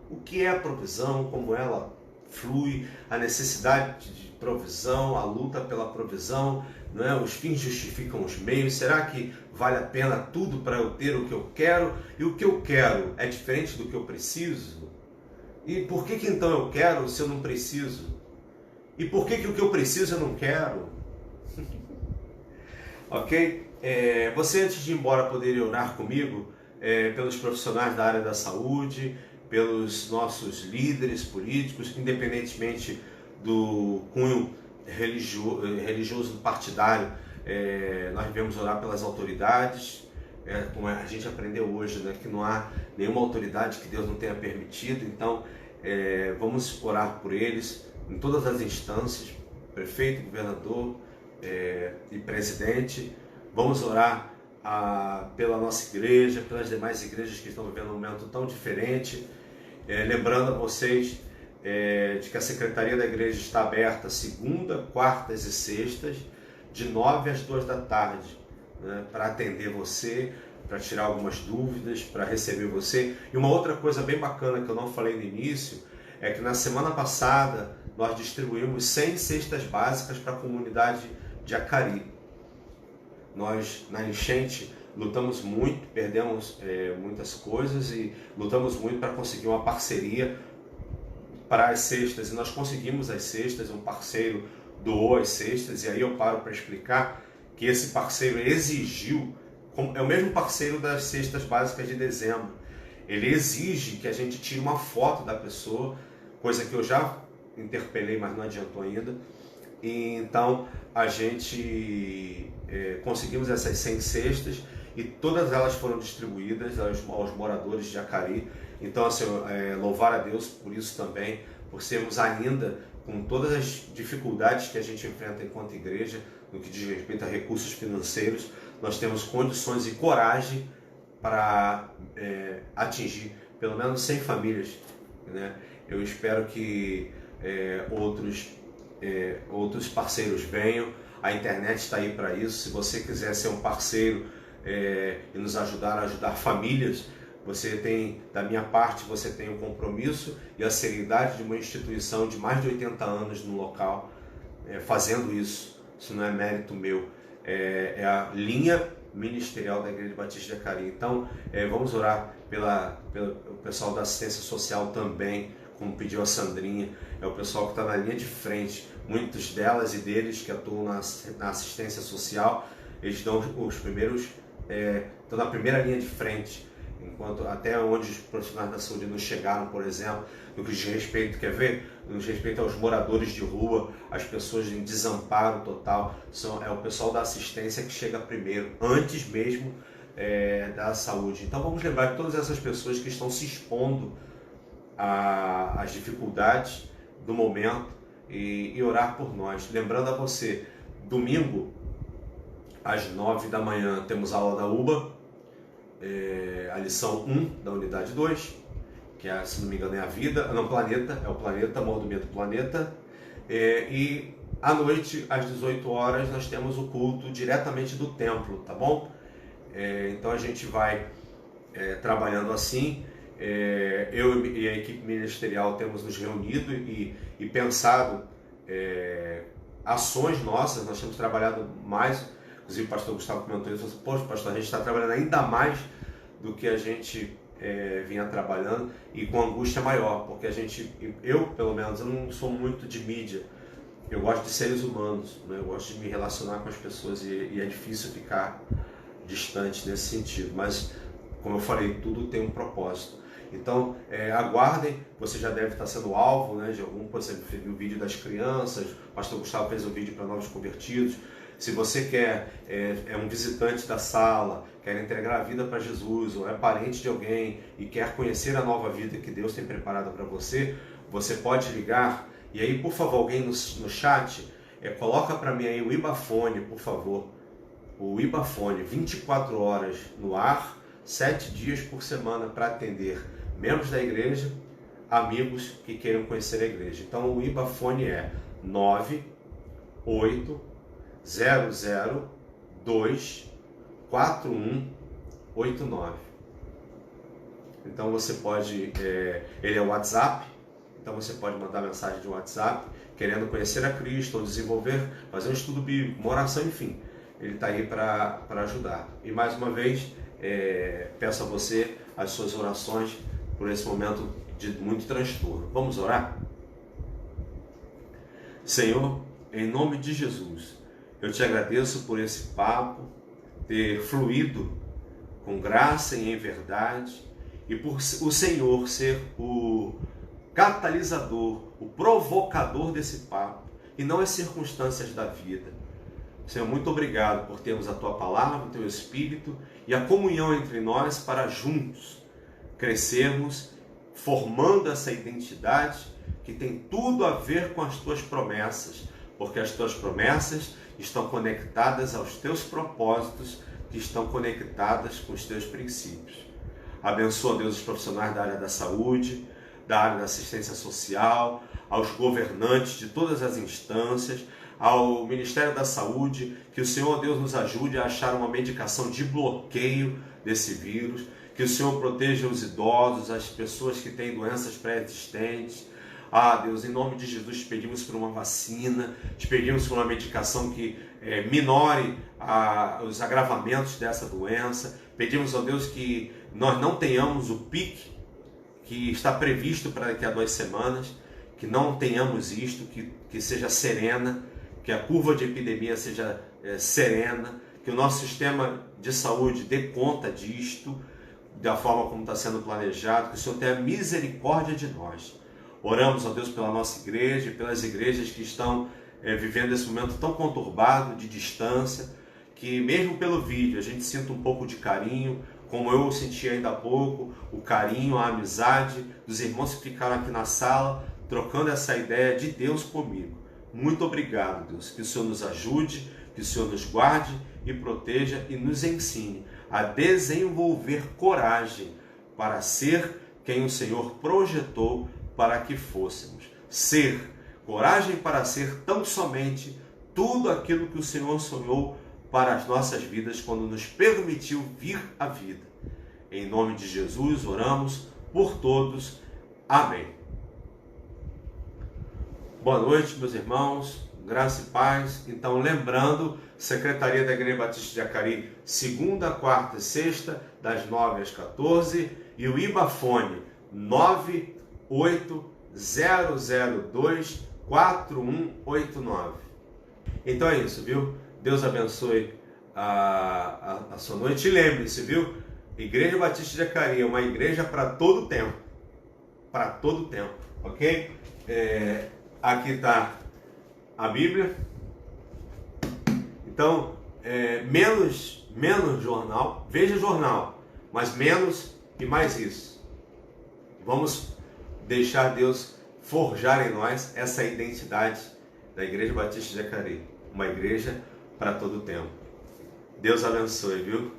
O que é a provisão, como ela flui, a necessidade de provisão, a luta pela provisão, não é? Os fins justificam os meios. Será que vale a pena tudo para eu ter o que eu quero? E o que eu quero é diferente do que eu preciso? E por que então eu quero se eu não preciso? E por que o que eu preciso eu não quero? Ok? Você, antes de ir embora, poderia orar comigo pelos profissionais da área da saúde, pelos nossos líderes políticos, independentemente do cunho religioso partidário. Nós devemos orar pelas autoridades, como a gente aprendeu hoje, né, que não há nenhuma autoridade que Deus não tenha permitido. Então vamos orar por eles em todas as instâncias, prefeito, governador e presidente. Vamos orar pela nossa igreja, pelas demais igrejas que estão vivendo um momento tão diferente. Lembrando a vocês de que a secretaria da igreja está aberta segunda, quartas e sextas, de 9 às 2 da tarde, né, para atender você, para tirar algumas dúvidas, para receber você. E uma outra coisa bem bacana que eu não falei no início é que na semana passada nós distribuímos 100 cestas básicas para a comunidade de Acari. Nós, na enchente, lutamos muito, perdemos muitas coisas e lutamos muito para conseguir uma parceria para as cestas. E nós conseguimos as cestas, um parceiro doou as cestas, e aí eu paro para explicar que esse parceiro exigiu, é o mesmo parceiro das cestas básicas de dezembro, ele exige que a gente tire uma foto da pessoa, coisa que eu já interpelei, mas não adiantou ainda. E então a gente conseguimos essas 100 cestas e todas elas foram distribuídas aos moradores de Acari. Então, assim, louvar a Deus por isso também, por sermos ainda, com todas as dificuldades que a gente enfrenta enquanto igreja, no que diz respeito a recursos financeiros, nós temos condições e coragem para atingir pelo menos 100 famílias, né? Eu espero que outros parceiros venham. A internet está aí para isso. Se você quiser ser um parceiro e nos ajudar a ajudar famílias, você tem, da minha parte, você tem o compromisso e a seriedade de uma instituição de mais de 80 anos no local, fazendo isso. Isso não é mérito meu, é a linha ministerial da Igreja Batista de Acari. Então, vamos orar pelo pessoal da assistência social também, como pediu a Sandrinha. É o pessoal que está na linha de frente. Muitos delas e deles que atuam na assistência social, eles dão os primeiros, estão na primeira linha de frente, enquanto até onde os profissionais da saúde não chegaram, por exemplo, no que diz respeito, quer ver? No que diz respeito aos moradores de rua, as pessoas em desamparo total, é o pessoal da assistência que chega primeiro, antes mesmo da saúde. Então vamos lembrar de todas essas pessoas que estão se expondo às dificuldades do momento e orar por nós. Lembrando a você, domingo às 9 da manhã temos aula da UBA, a lição 1 da unidade 2, que se não me engano é a vida, não, planeta, é o planeta, movimento do planeta. E à noite, às 18 horas, nós temos o culto diretamente do templo, tá bom? Então a gente vai trabalhando assim. Eu e a equipe ministerial temos nos reunido e pensado ações nossas. Nós temos trabalhado mais, inclusive o pastor Gustavo comentou isso, falou assim: poxa, pastor, a gente está trabalhando ainda mais do que a gente vinha trabalhando, e com angústia maior, porque eu pelo menos, eu não sou muito de mídia, eu gosto de seres humanos, né? Eu gosto de me relacionar com as pessoas e é difícil ficar distante nesse sentido, mas como eu falei, tudo tem um propósito. Então aguardem, você já deve estar sendo alvo, né, de algum, você viu o vídeo das crianças, o pastor Gustavo fez um vídeo para novos convertidos. Se você quer, é um visitante da sala, quer entregar a vida para Jesus, ou é parente de alguém e quer conhecer a nova vida que Deus tem preparado para você, você pode ligar. E aí, por favor, alguém no chat, coloca para mim aí o Ibafone, por favor. O Ibafone, 24 horas no ar, 7 dias por semana, para atender membros da igreja, amigos que queiram conhecer a igreja. Então o Ibafone é 98 002 4189. Então você pode, ele é o WhatsApp, então você pode mandar mensagem de WhatsApp, querendo conhecer a Cristo, ou desenvolver, fazer um estudo bíblico, uma oração, enfim. Ele está aí para ajudar. E mais uma vez, peço a você as suas orações por esse momento de muito transtorno. Vamos orar? Senhor, em nome de Jesus, eu te agradeço por esse papo ter fluído com graça e em verdade, e por o Senhor ser o catalisador, o provocador desse papo, e não as circunstâncias da vida. Senhor, muito obrigado por termos a Tua palavra, o Teu Espírito e a comunhão entre nós para juntos crescermos, formando essa identidade que tem tudo a ver com as Tuas promessas, porque as Tuas promessas estão conectadas aos Teus propósitos, que estão conectadas com os Teus princípios. Abençoa, Deus, os profissionais da área da saúde, da área da assistência social, aos governantes de todas as instâncias, ao Ministério da Saúde, que o Senhor, Deus, nos ajude a achar uma medicação de bloqueio desse vírus, que o Senhor proteja os idosos, as pessoas que têm doenças pré-existentes. Deus, em nome de Jesus, te pedimos por uma vacina, te pedimos por uma medicação que minore os agravamentos dessa doença. Pedimos, ó Deus, que nós não tenhamos o pique que está previsto para daqui a 2 semanas, que não tenhamos isto, que seja serena, que a curva de epidemia seja serena, que o nosso sistema de saúde dê conta disto, da forma como está sendo planejado, que o Senhor tenha misericórdia de nós. Oramos, ó Deus, pela nossa igreja e pelas igrejas que estão vivendo esse momento tão conturbado, de distância, que mesmo pelo vídeo a gente sinta um pouco de carinho, como eu senti ainda há pouco, o carinho, a amizade dos irmãos que ficaram aqui na sala, trocando essa ideia de Deus comigo. Muito obrigado, Deus, que o Senhor nos ajude, que o Senhor nos guarde e proteja e nos ensine a desenvolver coragem para ser quem o Senhor projetou para que fôssemos. Coragem para ser tão somente tudo aquilo que o Senhor sonhou para as nossas vidas quando nos permitiu vir à vida. Em nome de Jesus, oramos por todos. Amém. Boa noite, meus irmãos, graça e paz. Então, lembrando, Secretaria da Igreja Batista de Acari, segunda, quarta e sexta, das 9 às 14, e o Ibafone 980024189. Então é isso, viu? Deus abençoe a sua noite. E lembre-se, viu? Igreja Batista de Acari é uma igreja para todo tempo. Para todo tempo, ok? Aqui está a Bíblia. Então, menos jornal. Veja jornal, mas menos e mais isso. Vamos deixar Deus forjar em nós essa identidade da Igreja Batista de Acari. Uma igreja para todo tempo. Deus abençoe, viu?